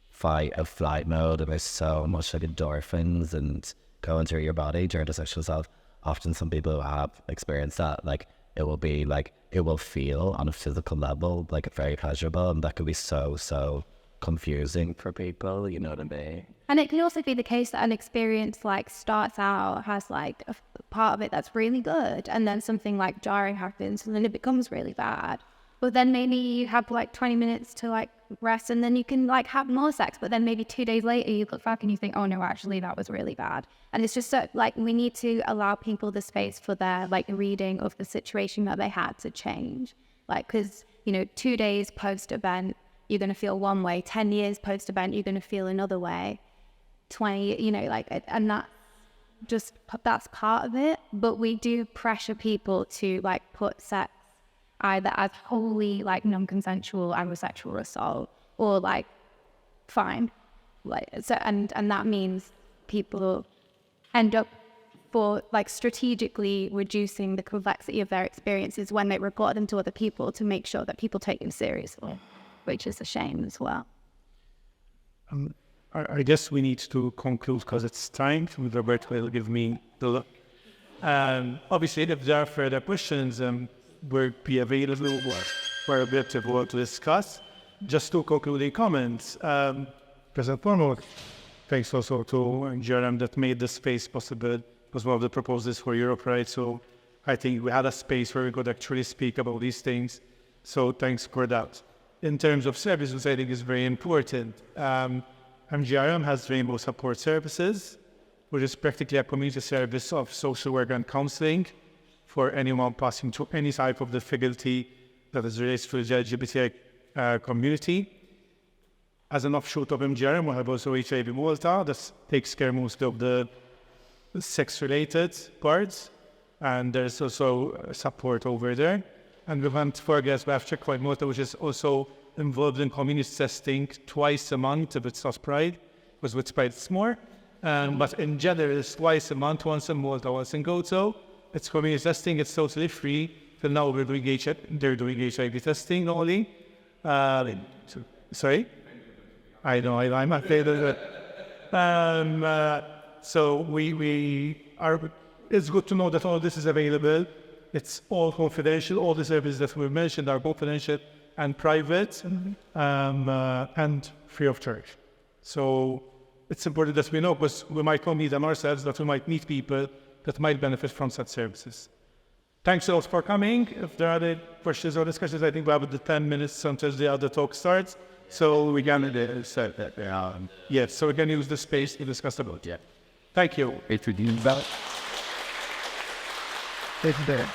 fight or flight mode, and there's so much like endorphins and going through your body during the sexual assault. Often some people who have experienced that, like, it will feel on a physical level like very pleasurable, and that could be so confusing for people, you know what I mean? And it can also be the case that an experience like starts out, has like a part of it that's really good, and then something like jarring happens and then it becomes really bad. but then maybe you have like 20 minutes to like rest, and then you can like have more sex, but then maybe 2 days later you look back and you think, oh no, actually that was really bad. And it's just so, like, we need to allow people the space for their like reading of the situation that they had to change. Like, because, you know, 2 days post-event, you're going to feel one way. 10 years post-event, you're going to feel another way. 20, you know, like, and that's part of it. But we do pressure people to like put sex either as wholly like non-consensual and sexual assault, or like fine. Like, so, and that means people end up for like strategically reducing the complexity of their experiences when they report them to other people, to make sure that people take them seriously, which is a shame as well. I guess we need to conclude because it's time. Robert will give me the look. Obviously, if there are further questions, we'll be available for a bit of what to discuss. Just two concluding comments. First and foremost, thanks also to Jerem that made the space possible. It was one of the proposals for EuroPride, so I think we had a space where we could actually speak about these things. So thanks for that. In terms of services, I think is very important. MGRM has Rainbow Support Services, which is practically a community service of social work and counselling for anyone passing through any type of difficulty that is related to the LGBTI community. As an offshoot of MGRM, we have also HIV Malta that takes care mostly of the sex-related parts, and there's also support over there. And we went for we have Checkpoint Malta, which is also involved in community testing twice a month. If it's not Pride, because with Pride it's more. But in general, it's twice a month, once in Malta, once in Gozo. It's community testing, it's totally free. Till now they're doing HIV testing only. Sorry? I know, I'm afraid of it. So we are, it's good to know that all this is available. It's all confidential. All the services that we mentioned are confidential and private, and free of charge. So it's important that we know, because we might not need them ourselves, that we might meet people that might benefit from such services. Thanks a lot for coming. If there are other questions or discussions, I think we have the 10 minutes until the other talk starts. So we can so we can use the space to discuss about it. Yeah. Thank you. It's about It's there.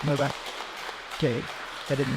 No back. Okay. I didn't